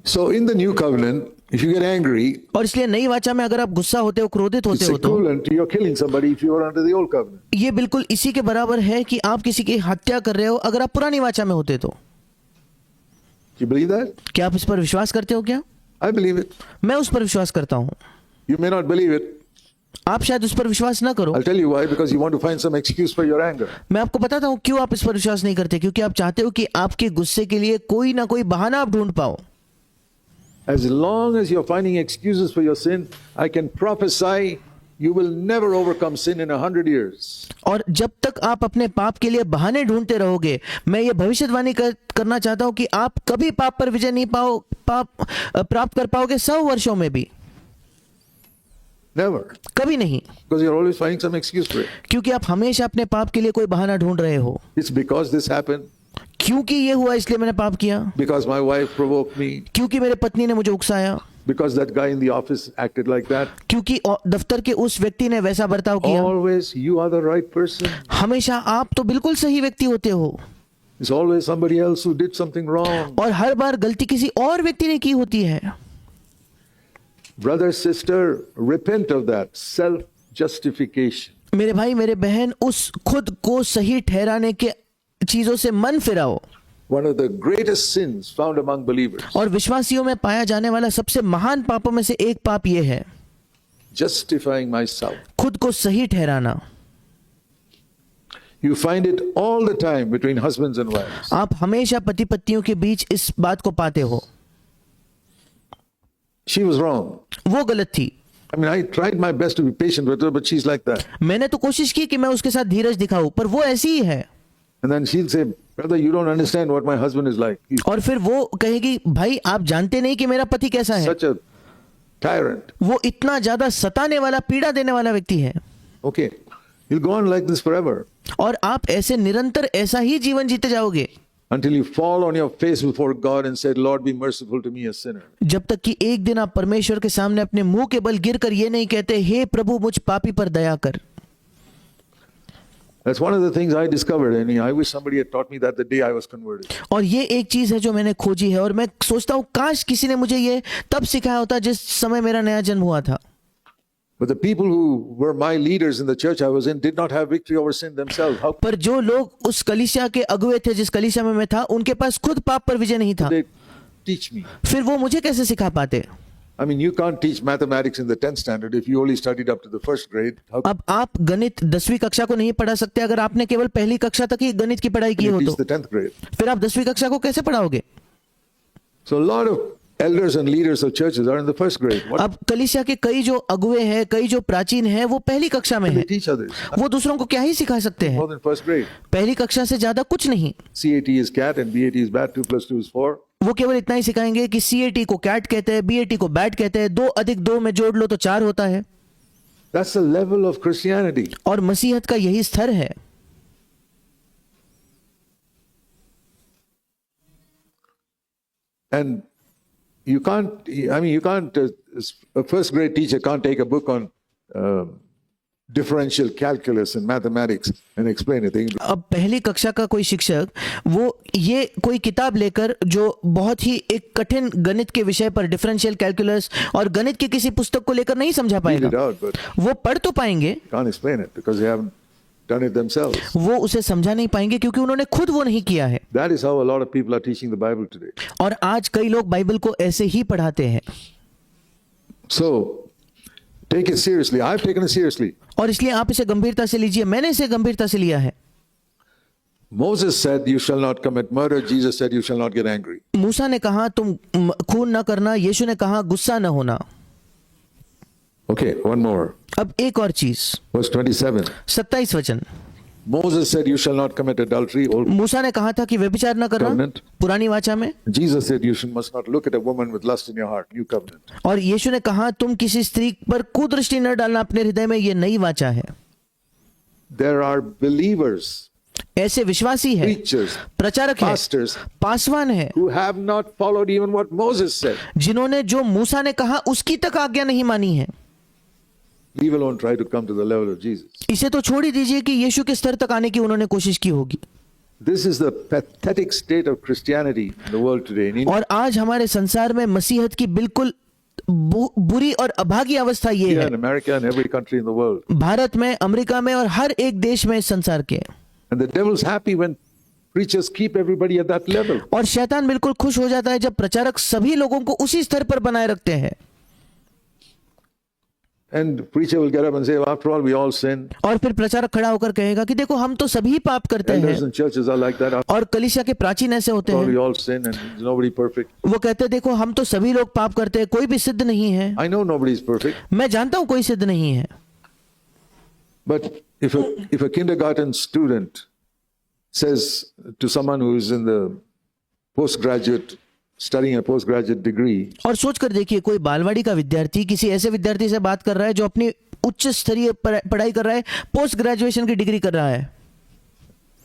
So in the new covenant, if you get angry, और इसलिए नई वाचा में अगर आप गुस्सा होते हो, क्रोधित होते it's हो, तो equivalent to you're killing somebody if you were under the old covenant. ये बिल्कुल इसी के बराबर है कि आप किसी की हत्या कर रहे हो अगर आप पुरानी वाचा में होते तो। Do you believe that? क्या आप इस पर विश्वास करते हो क्या? I believe it. मैं उस पर विश्वास करता हूं। You may not believe it. आप शायद उस पर विश्वास ना करो। I'll tell you why, because you want to find some excuse for your anger. मैं आपको बताता हूं क्यों आप इस पर विश्वास नहीं करते, क्योंकि आप चाहते हो कि आपके गुस्से के लिए कोई ना कोई बहाना आप ढूंढ पाओ। As long as you're finding excuses for your sin, I can prophesy you will never overcome sin in 100 years. और जब तक आप अपने पाप के लिए बहाने ढूंढते रहोगे, मैं ये भविष्यवाणी करना चाहता हूं कि आप कभी पाप पर विजय नहीं प्राप्त कर पाओगे 100 वर्षों में भी। Never. कभी नहीं, Because you're always finding some excuse for it. क्योंकि आप हमेशा अपने पाप के लिए कोई बहाना ढूंढ रहे हो। It's because this happened, क्योंकि ये हुआ इसलिए मैंने पाप किया, because my wife provoked me, क्योंकि मेरे पत्नी ने मुझे उकसाया, because that guy in the office acted like that. क्योंकि दफ्तर के उस व्यक्ति ने वैसा बर्ताव किया। Always you are the right person. हमेशा आप तो बिल्कुल सही व्यक्ति होते हो, It's always somebody else who did something wrong. और हर बार गलती किसी और व्यक्ति ने की होती है। Brother, sister, repent of that self-justification. मेरे भाई मेरे बहन, उस खुद को सही ठहराने के चीजों से मन फिराओ। One of the greatest sins found among believers. और विश्वासियों में पाया जाने वाला सबसे महान पापों में से एक पाप यह है, Justifying myself. खुद को सही ठहराना। You find it all the time between husbands and wives. आप हमेशा पति पत्नियों के बीच इस बात को पाते हो। She was wrong. वो गलत थी। I mean, I tried my best to be patient with her, but she's like that. मैंने तो कोशिश की कि मैं उसके साथ धीरज दिखाऊं, पर वो ऐसी ही है। And then she'll say, brother, you don't understand what my husband is like. He's और फिर वो कहेगी, भाई आप जानते नहीं कि मेरा पति कैसा है, such a tyrant. वो इतना ज्यादा सताने वाला, पीड़ा देने वाला व्यक्ति है। Okay. You'll go on like this forever और आप ऐसे निरंतर ऐसा ही जीवन जीते जाओगे until you fall on your face before God and say, Lord, be merciful to me, a sinner. जब तक कि एक दिन आप परमेश्वर के सामने अपने मुंह के बल गिरकर ये नहीं कहते, हे प्रभु मुझ पापी पर दया कर। That's one of the things I discovered. I mean, I wish somebody had taught me that the day I was converted. और ये एक चीज है जो मैंने खोजी है और मैं सोचता हूँ काश किसी ने मुझे ये तब सिखाया होता जिस समय मेरा नया जन्म हुआ था. But the people who were my leaders in the church I was in did not have victory over sin themselves. How पर जो लोग उस कलीसिया के अगुवे थे जिस कलीसिया में मैं था उनके पास खुद पाप पर विजय नहीं था. could they teach me? फिर वो मुझे कैसे सिखा पाते? I mean, you can't teach mathematics in the 10th standard if you only studied up to the first grade. How can अब आप गणित 10वीं कक्षा को नहीं पढ़ा सकते अगर आपने केवल पहली कक्षा तक ही गणित की पढ़ाई की you हो teach तो. the 10th grade? फिर आप 10वीं कक्षा को कैसे पढ़ाओगे? So a lot of elders and leaders of churches are in the first grade. What अब कलीसिया के कई जो अगुवे हैं कई जो प्राचीन हैं वो पहली कक्षा में can they हैं. teach others? वो दूसरों को क्या ही सिखा सकते हैं? More than first grade. पहली कक्षा से ज्यादा कुछ नहीं. CAT is cat and BAT is bat. 2 plus 2 is 4. वो केवल इतना ही सिखाएंगे कि CAT को कैट कहते हैं, BAT को बैट कहते हैं, 2 अधिक 2 में जोड़ लो तो 4 होता है. That's the level of Christianity. और मसीहत का यही स्तर है. And you can't, I mean, you can't, a first grade teacher can't take a book on differential calculus and mathematics and explain it. अब पहली कक्षा का कोई शिक्षक वो ये कोई किताब लेकर जो बहुत ही एक कठिन गणित के विषय पर डिफरेंशियल कैलकुलस और गणित के किसी पुस्तक को लेकर नहीं समझा Read it पाएगा. out, but वो पढ़ तो पाएंगे, can't explain it because they haven't done it themselves. वो उसे समझा नहीं पाएंगे क्योंकि उन्होंने खुद वो नहीं किया है. That is how a lot of people are teaching the Bible today. और आज कई लोग बाइबल को ऐसे ही पढ़ाते हैं. So take it seriously. I've taken it seriously. और इसलिए आप इसे गंभीरता से लीजिए. मैंने इसे गंभीरता से लिया है. Moses said, "You shall not commit murder." Jesus said, "You shall not get angry." मूसा ने कहा तुम खून न करना. यीशु ने कहा गुस्सा न होना. Okay, one more. अब एक और चीज, Verse 27. 27 वचन. Moses said, "You shall not commit adultery." Old मूसा ने कहा था कि व्यभिचार न करना, Covenant. पुरानी वाचा में. Jesus said, must not look at a woman with lust in your heart." New covenant. और यीशु ने कहा तुम किसी स्त्री पर कुदृष्टि न डालना अपने हृदय में. ये नई वाचा है. There are believers, ऐसे विश्वासी है, preachers, प्रचारक है, pastors पासवान है who have not followed even what Moses said. जिन्होंने जो मूसा ने कहा उसकी तक आज्ञा नहीं मानी है. Leave alone try to come to the level of Jesus. इसे तो छोड़ ही दीजिए कि यीशु के स्तर तक आने की उन्होंने कोशिश की होगी. This is the pathetic state of Christianity in the world today. In India, और आज हमारे संसार में मसीहत की बिल्कुल बुरी और अभागी अवस्था ये है. in America and every country in the world. Bharat में, अमेरिका में और हर एक देश में इस संसार के. And the devil's happy when preachers keep everybody at that level. और शैतान बिल्कुल खुश हो जाता है जब प्रचारक सभी लोगों को उसी स्तर पर बनाए रखते हैं. And preacher will get up and say, well, after all, we all sin. और फिर प्रचारक खड़ा होकर कहेगा कि देखो हम तो सभी पाप करते Elders हैं. and churches are like that. After और कलीसिया के प्राचीन ऐसे होते all, we हैं. all sin and there's nobody perfect. वो कहते हैं देखो हम तो सभी लोग पाप करते हैं, कोई भी सिद्ध नहीं है. I know nobody is perfect. मैं जानता हूं कोई सिद्ध नहीं है. But if a kindergarten student says to someone who is in the postgraduate, studying a postgraduate degree, और सोच कर देखिए कोई बालवाड़ी का विद्यार्थी किसी ऐसे विद्यार्थी से बात कर रहा है जो अपनी उच्च स्तरीय पढ़ाई कर रहा है, पोस्ट ग्रेजुएशन की डिग्री कर रहा है.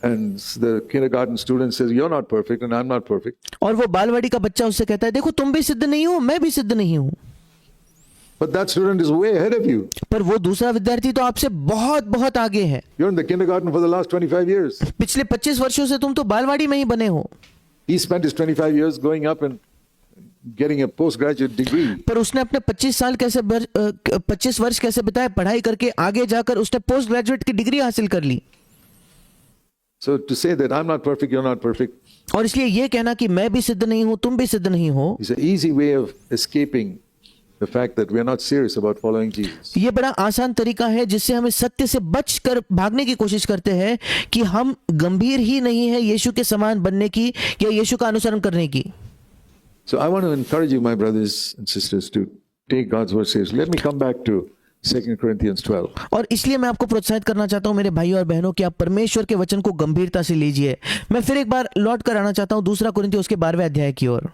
and the kindergarten student says, you're not perfect and I'm not perfect. और वो बालवाड़ी का बच्चा उससे कहता है देखो तुम भी सिद्ध नहीं हो, मैं भी सिद्ध नहीं हूं. But that student is way ahead of you. पर वो दूसरा विद्यार्थी तो आपसे बहुत बहुत आगे है. You're in the kindergarten for the last 25 years. पिछले 25 वर्षों से तुम तो बालवाड़ी में ही बने हो. He spent his 25 years going up and getting a postgraduate degree. पर उसने अपने 25 वर्ष कैसे बिताए पढ़ाई करके, आगे जाकर उसने पोस्ट ग्रेजुएट की डिग्री हासिल कर ली. So to say that I'm not perfect, you're not perfect, और इसलिए ये कहना कि मैं भी सिद्ध नहीं हूं, तुम भी सिद्ध नहीं हो, is an easy way of escaping the fact that we are not serious about following Jesus. ये बड़ा आसान तरीका है जिससे हमें सत्य से बचकर भागने की कोशिश करते हैं कि हम गंभीर ही नहीं है यीशु के समान बनने की या यीशु का अनुसरण करने की. So I want to encourage you, my brothers and sisters, to take God's word seriously. Let me come back to 2 Corinthians 12. और इसलिए मैं आपको प्रोत्साहित करना चाहता हूं मेरे भाइयों और बहनों कि आप परमेश्वर के वचन को गंभीरता से लीजिए. मैं फिर एक बार लौट कर आना चाहता हूं 2 कुरिन्थियों उसके 12वें अध्याय की ओर.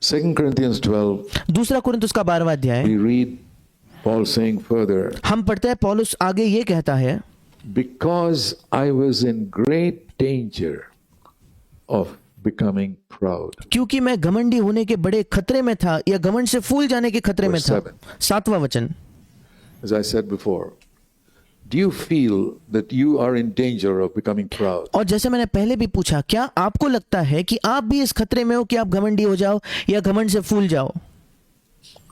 2 Corinthians 12, 2 कुरिन्थ उसका 12वां अध्याय. we read Paul saying further, हम पढ़ते हैं पौलुस आगे ये कहता है, because I was in great danger of becoming proud. क्योंकि मैं घमंडी होने के बड़े खतरे में था या घमंड से फूल जाने के खतरे में था. 7वां वचन. As I said before, do you feel that you are in danger of becoming proud? और जैसे मैंने पहले भी पूछा, क्या आपको लगता है कि आप भी इस खतरे में हो कि आप घमंडी हो जाओ या घमंड से फूल जाओ?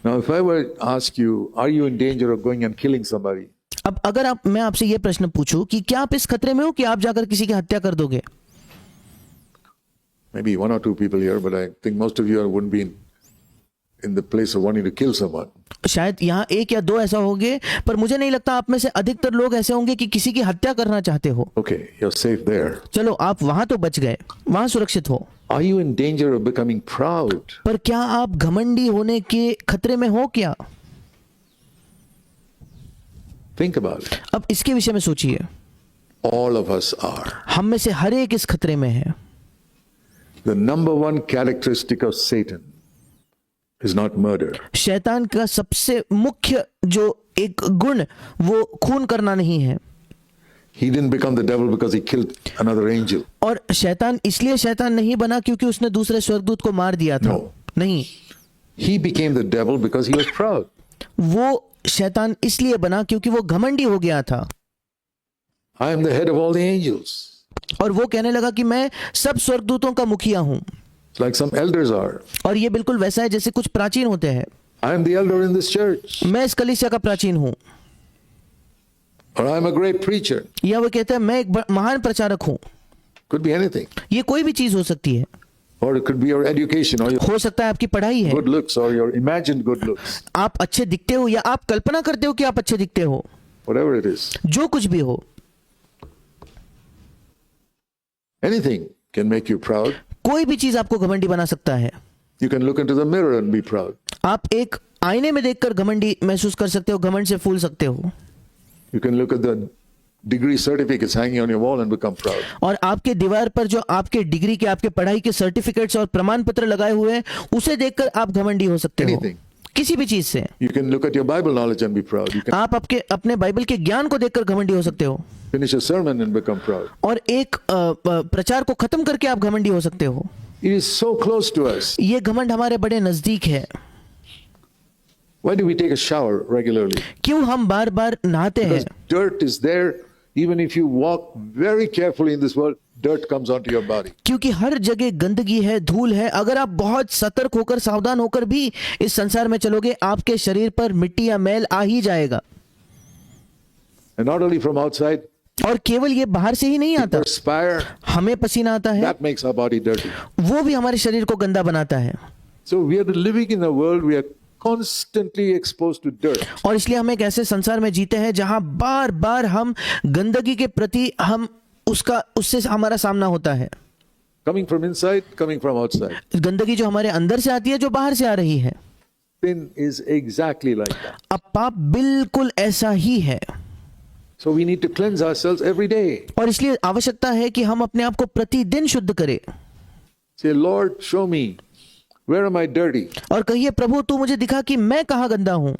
Now, if I were to ask you, are you in danger of going and killing somebody? अब अगर मैं आपसे ये प्रश्न पूछूं कि क्या आप इस खतरे में हो कि आप जाकर किसी की हत्या कर दोगे? Maybe one or two people here, but I think most of you wouldn't be in the place of wanting to kill someone. शायद यहाँ एक या दो ऐसा होंगे, पर मुझे नहीं लगता आप में से अधिकतर लोग ऐसे होंगे कि किसी की हत्या करना चाहते हो। Okay, you're safe there. चलो, आप वहां तो बच गए, वहां सुरक्षित हो। Are you in danger of becoming proud? पर क्या आप घमंडी होने के खतरे में हो क्या? Think about it. अब इसके विषय में सोचिए। All of us are. हम में से हर एक इस खतरे में है। The number one characteristic of Satan is not murder. शैतान का सबसे मुख्य जो एक गुण वो खून करना नहीं है। He didn't become the devil because he killed another angel. और शैतान इसलिए शैतान नहीं बना क्योंकि उसने दूसरे स्वर्गदूत को मार दिया था। No. नहीं, He became the devil because he was proud. वो शैतान इसलिए बना क्योंकि वो घमंडी हो गया था। I am the head of all the angels. और वो कहने लगा कि मैं सब स्वर्गदूतों का मुखिया हूं। It's like some elders are. और ये बिल्कुल वैसा है जैसे कुछ प्राचीन होते हैं। I am the elder in this church. मैं इस कलीसिया का प्राचीन हूं। Or I am a great preacher. या वो कहते हैं मैं एक महान प्रचारक हूं। Could be anything. ये कोई भी चीज हो सकती है। Or it could be your education or your हो सकता है आपकी पढ़ाई है, good looks or your imagined good looks. आप अच्छे दिखते हो या आप कल्पना करते हो कि आप अच्छे दिखते हो। Whatever it is. जो कुछ भी हो, Anything can make you proud. कोई भी चीज आपको घमंडी बना सकता है। You can look into the mirror and be proud. आप एक आईने में देखकर घमंडी महसूस कर सकते हो, घमंड से फूल सकते हो। You can look at the degree certificates hanging on your wall and become proud. और आपके दीवार पर जो आपके डिग्री के, आपके पढ़ाई के सर्टिफिकेट्स और प्रमाण पत्र लगाए हुए हैं, उसे देखकर आप घमंडी हो सकते हो। Anything. किसी भी चीज से। You can look at your Bible knowledge and be proud. You can आप अपने बाइबल के ज्ञान को देखकर घमंडी हो सकते हो। finish a sermon and become proud. और एक प्रचार को खत्म करके आप घमंडी हो सकते हो। It is so close to us. ये घमंड हमारे बड़े नजदीक है। Why do we take a shower regularly? क्यों हम बार बार नहाते हैं? Because dirt is there. Even if you walk very carefully in this world, dirt comes onto your body. क्योंकि हर जगह गंदगी है, धूल है। अगर आप बहुत सतर्क होकर, सावधान होकर भी इस संसार में चलोगे, आपके शरीर पर मिट्टी या मैल आ ही जाएगा। And not only from outside, और केवल ये बाहर से ही नहीं आता, perspire, हमें पसीना आता है, that makes our body dirty. वो भी हमारे शरीर को गंदा बनाता है। So we are living in a world we are constantly exposed to dirt. और इसलिए हम एक ऐसे संसार में जीते हैं जहां बार बार हम गंदगी के प्रति उससे हमारा सामना होता है। Coming from inside, coming from outside. गंदगी जो हमारे अंदर से आती है, जो बाहर से आ रही है। Sin is exactly like that. अब पाप बिल्कुल ऐसा ही है। So we need to cleanse ourselves every day. और इसलिए आवश्यकता है कि हम अपने आप को प्रतिदिन शुद्ध करें। Say, Lord, show me. Where am I dirty? और कहिए, प्रभु तू मुझे दिखा कि मैं कहाँ गंदा हूं।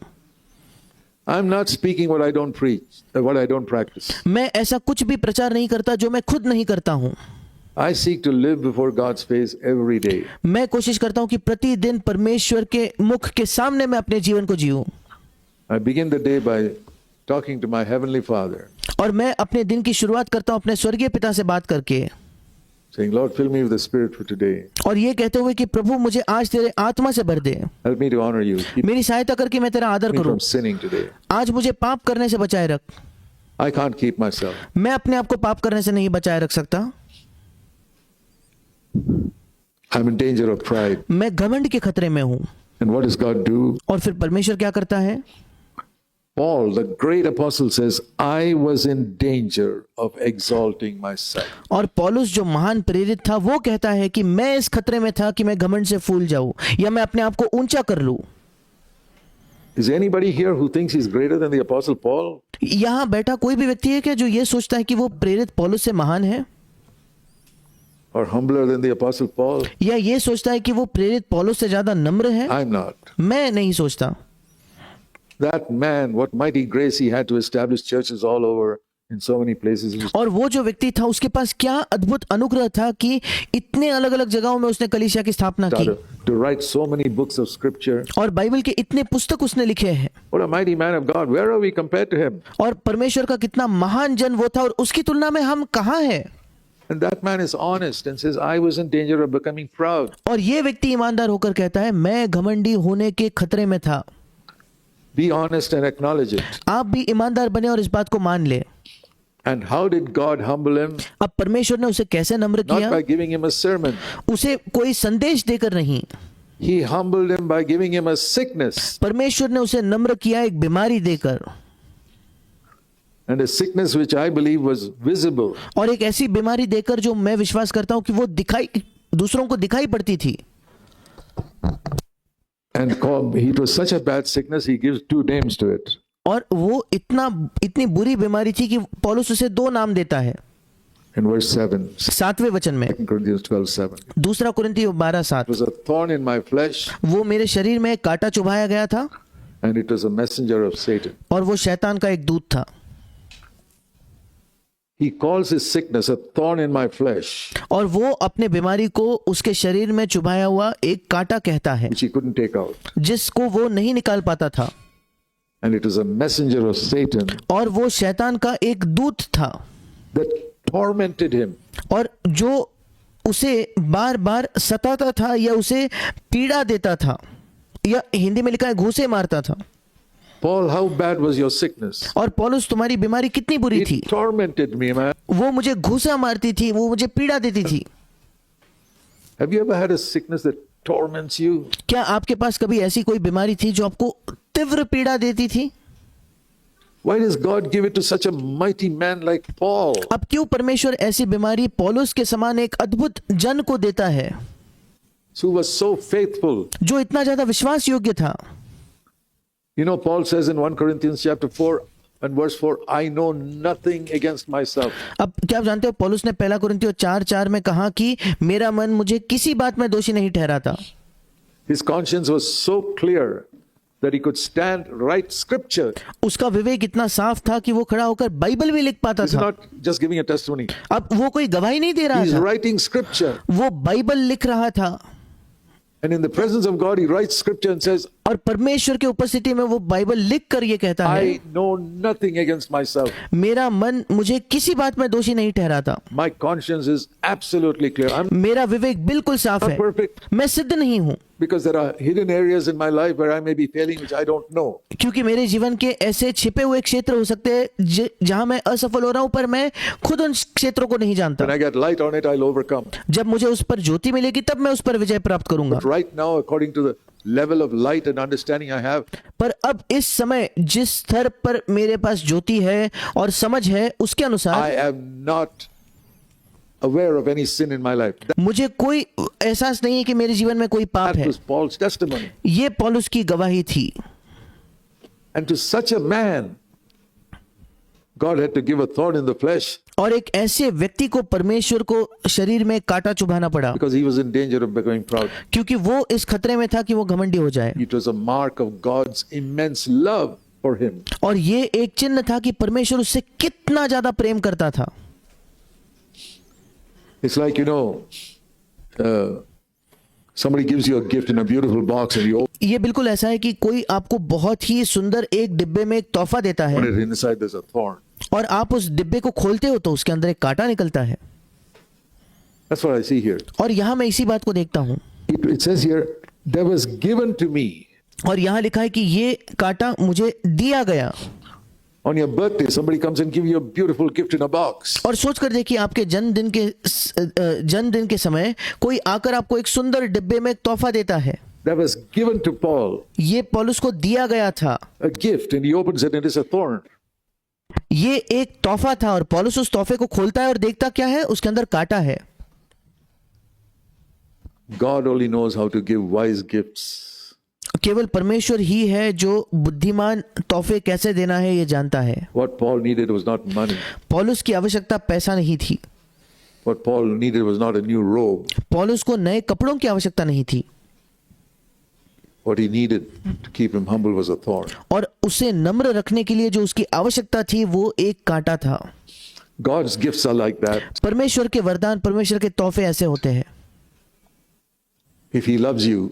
I'm not speaking what I don't preach, what I don't practice. मैं ऐसा कुछ भी प्रचार नहीं करता जो मैं खुद नहीं करता हूं। I seek to live before God's face every day. मैं कोशिश करता हूं कि प्रतिदिन परमेश्वर के मुख के सामने मैं अपने जीवन को जीऊं। I begin the day by talking to my heavenly Father, और मैं अपने दिन की शुरुआत करता हूं अपने स्वर्गीय पिता से बात करके, saying, Lord, fill me with the Spirit for today. और ये कहते हुए कि प्रभु मुझे आज तेरे आत्मा से भर दे। Help me to honor you. Keep मेरी सहायता करके मैं तेरा आदर me करूं। from sinning today. आज मुझे पाप करने से बचाए रख। I can't keep myself. मैं अपने आप को पाप करने से नहीं बचाए रख सकता। I'm in danger of pride. मैं घमंड के खतरे में हूं। And what does God do? और फिर परमेश्वर क्या करता है? Paul, the great apostle, says, I was in danger of exalting myself. और पौलुस जो महान प्रेरित था, वो कहता है कि मैं इस खतरे में था कि मैं घमंड से फूल जाऊं या मैं अपने आप को ऊंचा कर लूं। Is anybody here who thinks he's greater than the apostle Paul? यहां बैठा कोई भी व्यक्ति है क्या जो ये सोचता है कि वो प्रेरित पौलुस से महान है? Or humbler than the apostle Paul? या ये सोचता है कि वो प्रेरित पौलुस से ज्यादा नम्र है? I'm not. मैं नहीं सोचता। That man, what mighty grace he had to establish churches all over in so many places. He was और वो जो व्यक्ति था उसके पास क्या अद्भुत अनुग्रह था कि इतने अलग अलग जगहों में उसने कलीसिया की स्थापना की to write so many books of scripture. और बाइबल के इतने पुस्तक उसने लिखे हैं। What a mighty man of God. Where are we compared to him? और परमेश्वर का कितना महान जन वो था और उसकी तुलना में हम कहाँ हैं। And that man is honest and says, I was in danger of becoming proud. और ये व्यक्ति ईमानदार होकर कहता है मैं घमंडी होने के खतरे में था। Be honest and acknowledge it. आप भी ईमानदार बने और इस बात को मान ले। And how did God humble him? अब परमेश्वर ने उसे कैसे नम्र Not किया? by giving him a sermon. उसे कोई संदेश देकर नहीं, He humbled him by giving him a sickness. परमेश्वर ने उसे नम्र किया एक बीमारी देकर, And a sickness which I believe was visible. और एक ऐसी बीमारी देकर जो मैं विश्वास करता हूं कि वो दूसरों को दिखाई पड़ती थी। And it was such a bad sickness, he gives two names to it. और वो इतनी बुरी बीमारी थी कि पौलुस उसे दो नाम देता है। In verse 7, 7वें वचन में, 2 Corinthians 12:7. दूसरा कुरिन्थियों 12:7, It was a thorn in my flesh, वो मेरे शरीर में एक कांटा चुभाया गया था and it was a messenger of Satan. और वो शैतान का एक दूत था। He calls his sickness a thorn in my flesh, और वो अपने बीमारी को उसके शरीर में चुभाया हुआ एक कांटा कहता है which he couldn't take out. जिसको वो नहीं निकाल पाता था, And it was a messenger of Satan और वो शैतान का एक दूत था that tormented him. और जो उसे बार बार सताता था या उसे पीड़ा देता था, या हिंदी में लिखा है घूंसे मारता था। Paul, how bad was your sickness? और पौलुस तुम्हारी बीमारी कितनी बुरी थी? It tormented me, man. वो मुझे घूंसा मारती थी, वो मुझे पीड़ा देती थी। Have you ever had a sickness that torments you? क्या आपके पास कभी ऐसी कोई बीमारी थी जो आपको तीव्र पीड़ा देती थी? Why does God give it to such a mighty man like Paul? अब क्यों परमेश्वर ऐसी बीमारी पौलुस के समान एक अद्भुत जन को देता है Who was so faithful? जो इतना ज्यादा विश्वास योग्य था? You know, Paul says in 1 Corinthians chapter 4 and verse 4, I know nothing against myself. अब क्या आप जानते हो पौलुस ने पहला कुरिन्थियों 4:4 में कहा कि मेरा मन मुझे किसी बात में दोषी नहीं ठहराता। His conscience was so clear that he could stand, write scripture. उसका विवेक इतना साफ था कि वो खड़ा होकर बाइबल भी लिख पाता He's था। not just giving a testimony. अब वो कोई गवाही नहीं दे रहा He's था, writing scripture. वो बाइबल लिख रहा था And in the presence of God, he writes scripture and says, और परमेश्वर की उपस्थिति में वो बाइबल लिख कर ये कहता है I know nothing against myself. मेरा मन मुझे किसी बात में दोषी नहीं ठहराता। My conscience is absolutely clear. I'm मेरा विवेक बिल्कुल साफ not है, perfect मैं सिद्ध नहीं हूँ, because there are hidden areas in my life where I may be failing, which I don't know. क्योंकि मेरे जीवन के ऐसे छिपे हुए क्षेत्र हो सकते हैं जहां मैं असफल हो रहा हूं, पर मैं खुद उन क्षेत्रों को नहीं जानता। When I get light on it, I'll overcome. जब मुझे उस पर ज्योति मिलेगी तब मैं उस पर विजय प्राप्त करूंगा। But right now, according to the level of light and understanding I have, पर अब इस समय जिस स्तर पर मेरे पास ज्योति है और समझ है उसके I अनुसार am not aware of any sin in my life. मुझे कोई एहसास नहीं है कि मेरे जीवन में कोई पाप That है। was Paul's testimony. ये पौलुस की गवाही थी। And to such a man, God had to give a thorn in the flesh और एक ऐसे व्यक्ति को परमेश्वर को शरीर में कांटा चुभाना पड़ा because he was in danger of becoming proud. क्योंकि वो इस खतरे में था कि वो घमंडी हो जाए। It was a mark of God's immense love for him. और ये एक चिन्ह था कि परमेश्वर उससे कितना ज्यादा प्रेम करता था। It's like, somebody gives you a gift in a beautiful box and you ये बिल्कुल ऐसा है कि कोई आपको बहुत ही सुंदर एक डिब्बे में एक तोहफा देता है open it, inside there's a thorn. और आप उस डिब्बे को खोलते हो तो उसके अंदर एक कांटा निकलता है। That's what I see here. और यहाँ मैं इसी बात को देखता हूँ। It says here, there was given to me. और यहाँ लिखा है कि ये कांटा मुझे दिया गया। On your birthday, somebody comes and gives you a beautiful gift in a box. और सोच कर देखिए आपके जन्मदिन के समय कोई आकर आपको एक सुंदर डिब्बे में एक तोहफा देता है। That was given to Paul, ये पौलुस को दिया गया था, a gift, and he opens it and it's a thorn. ये एक तोहफा था और पौलुस उस तोहफे को खोलता है और देखता क्या है, उसके अंदर कांटा है। God only knows how to give wise gifts. केवल परमेश्वर ही है जो बुद्धिमान तोहफे कैसे देना है ये जानता है। What Paul needed was not money. पौलुस की आवश्यकता पैसा नहीं थी। What Paul needed was not a new robe. पौलुस को नए कपड़ों की आवश्यकता नहीं थी। what he needed to keep him humble was a thorn. और उसे नम्र रखने के लिए जो उसकी आवश्यकता थी वो एक कांटा था। God's gifts are like that. परमेश्वर के वरदान, परमेश्वर के तोहफे ऐसे होते हैं। If he loves you,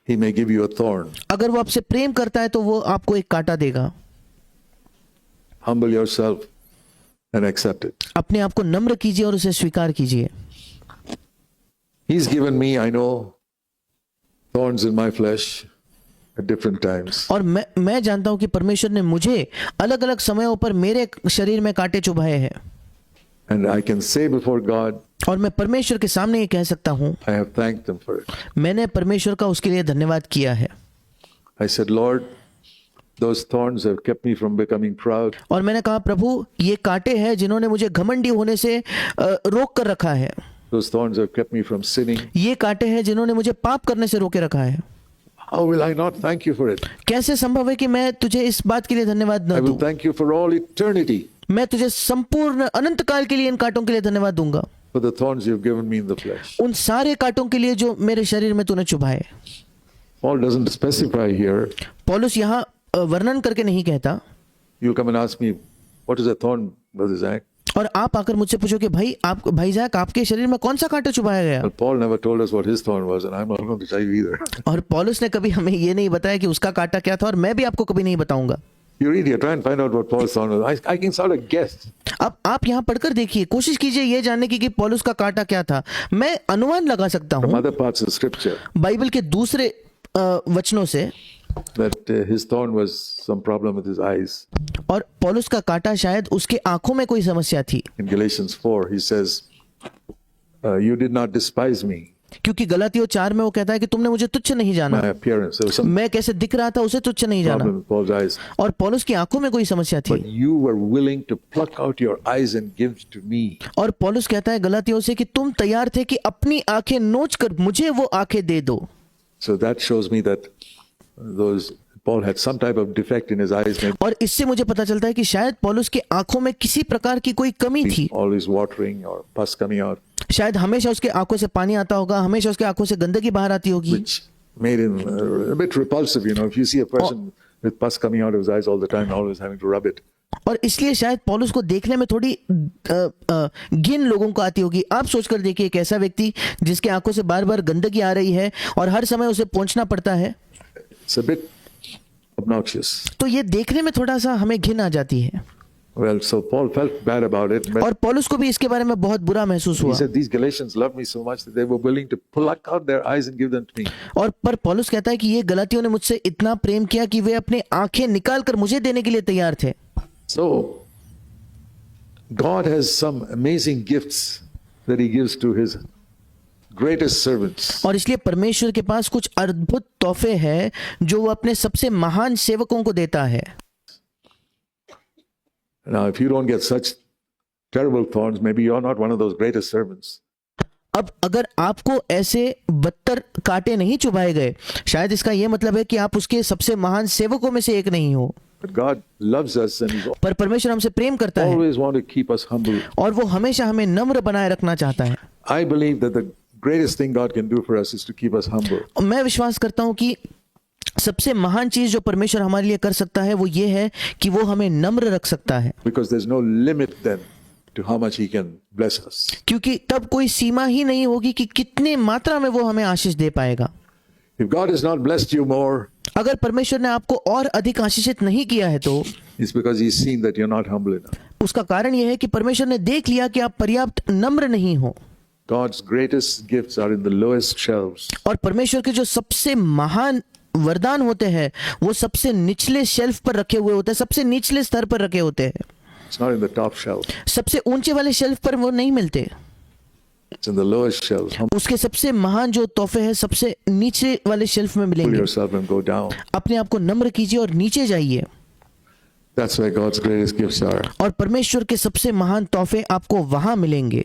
he may give you a thorn. अगर वो आपसे प्रेम करता है तो वो आपको एक कांटा देगा। Humble yourself and accept it. अपने आप को नम्र कीजिए और उसे स्वीकार कीजिए। He's given me, I know, thorns in my flesh at different times. और मैं जानता हूं कि परमेश्वर ने मुझे अलग अलग समयों पर मेरे शरीर में कांटे चुभाए हैं। And I can say before God, और मैं परमेश्वर के सामने ये कह सकता हूं, I have thanked him for it. मैंने परमेश्वर का उसके लिए धन्यवाद किया है। I said, Lord, those thorns have kept me from becoming proud. और मैंने कहा, प्रभु ये कांटे हैं जिन्होंने मुझे घमंडी होने से रोक कर रखा है। Those thorns have kept me from sinning. ये कांटे हैं जिन्होंने मुझे पाप करने से रोके रखा है। How will I not thank you for it? कैसे संभव है कि मैं तुझे इस बात के लिए धन्यवाद I न will दूं? thank you for all eternity मैं तुझे संपूर्ण अनंत काल के लिए इन कांटों के लिए धन्यवाद दूंगा, for the thorns you've given me in the flesh. उन सारे कांटों के लिए जो मेरे शरीर में तूने चुभाए। Paul doesn't specify here. पौलुस यहाँ वर्णन करके नहीं कहता। You'll come and ask me, what is a thorn, Brother Zach? और आप आकर मुझसे पूछोगे, भाई ज़ैक, आपके शरीर में कौन सा कांटा चुभाया गया? Well, Paul never told us what his thorn was, and I'm not going to tell you either. और पौलुस ने कभी हमें ये नहीं बताया कि उसका कांटा क्या था, और मैं भी आपको कभी नहीं बताऊंगा। You read here, try and find out what Paul's thorn was. I can sort of guess. अब आप यहाँ पढ़कर देखिए, कोशिश कीजिए ये जानने की कि पौलुस का कांटा क्या था। मैं अनुमान लगा सकता From हूँ other parts of Scripture Bible के दूसरे वचनों से, that his thorn was some problem with his eyes. और पौलुस का कांटा शायद उसके आंखों में कोई समस्या थी। In Galatians 4, he says, you did not despise me, क्योंकि गलातियों 4 में वो कहता है कि तुमने मुझे तुच्छ नहीं जाना। my appearance. There was some मैं कैसे दिख रहा था उसे तुच्छ नहीं जाना। problem with Paul's eyes. और पौलुस की आंखों में कोई समस्या थी। But you were willing to pluck out your eyes and give to me. और पौलुस कहता है गलातियों से कि तुम तैयार थे कि अपनी आंखें नोच कर मुझे वो आंखें दे दो। So that shows me that Paul had some type of defect in his eyes, maybe और इससे मुझे पता चलता है कि शायद पौलुस की आंखों में किसी प्रकार की कोई कमी थी। always watering or pus coming out, शायद हमेशा उसके आंखों से पानी आता होगा, हमेशा उसके आंखों से गंदगी बाहर आती होगी, which made him a bit repulsive. If you see a person with pus coming out of his eyes all the time, always having to rub it. और इसलिए शायद पौलुस को देखने में थोड़ी घिन लोगों को आती होगी। आप सोचकर देखिए, एक ऐसा व्यक्ति जिसके आंखों से बार बार गंदगी आ रही है और हर समय उसे पोंछना पड़ता है, It's a bit obnoxious. तो ये देखने में थोड़ा सा हमें घिन आ जाती है। Well, so Paul felt bad about it. But और पौलुस को भी इसके बारे में बहुत बुरा महसूस he हुआ। said, these Galatians loved me so much that they were willing to pluck out their eyes and give them to me. और पर पौलुस कहता है कि ये गलातियों ने मुझसे इतना प्रेम किया कि वे अपने आंखें निकाल कर मुझे देने के लिए तैयार थे। So, God has some amazing gifts that he gives to his greatest servants. और इसलिए परमेश्वर के पास कुछ अद्भुत तोहफे हैं जो वो अपने सबसे महान सेवकों को देता है। Now, if you don't get such terrible thorns, maybe you're not one of those greatest servants. अब अगर आपको ऐसे बदतर कांटे नहीं चुभाए गए, शायद इसका यह मतलब है कि आप उसके सबसे महान सेवकों में से एक नहीं हो। But God loves us and he's पर परमेश्वर हमसे प्रेम करता है always want to keep us humble. और वो हमेशा हमें नम्र बनाए रखना चाहता है। I believe that the greatest thing God can do for us is to keep us humble. मैं विश्वास करता हूं कि सबसे महान चीज जो परमेश्वर हमारे लिए कर सकता है वो ये है कि वो हमें नम्र रख सकता है, Because there's no limit then to how much he can bless us. क्योंकि तब कोई सीमा ही नहीं होगी कि कितने मात्रा में वो हमें आशीष दे पाएगा। If God has not blessed you more, अगर परमेश्वर ने आपको और अधिक आशीषित नहीं किया है तो it's because he's seen that you're not humble enough. उसका कारण यह है कि परमेश्वर ने देख लिया कि आप पर्याप्त नम्र नहीं हो। God's greatest gifts are in the lowest shelves. और परमेश्वर के जो सबसे महान वरदान होते हैं वो सबसे निचले शेल्फ पर रखे हुए होते हैं, सबसे निचले स्तर पर रखे होते हैं। It's not in the top shelf. सबसे ऊंचे वाले शेल्फ पर वो नहीं मिलते, It's in the lowest shelves. Humble उसके सबसे महान जो तोहफे हैं सबसे नीचे वाले शेल्फ में मिलेंगे। yourself and go down. अपने आप को नम्र कीजिए और नीचे जाइए, That's where God's greatest gifts are. और परमेश्वर के सबसे महान तोहफे आपको वहां मिलेंगे।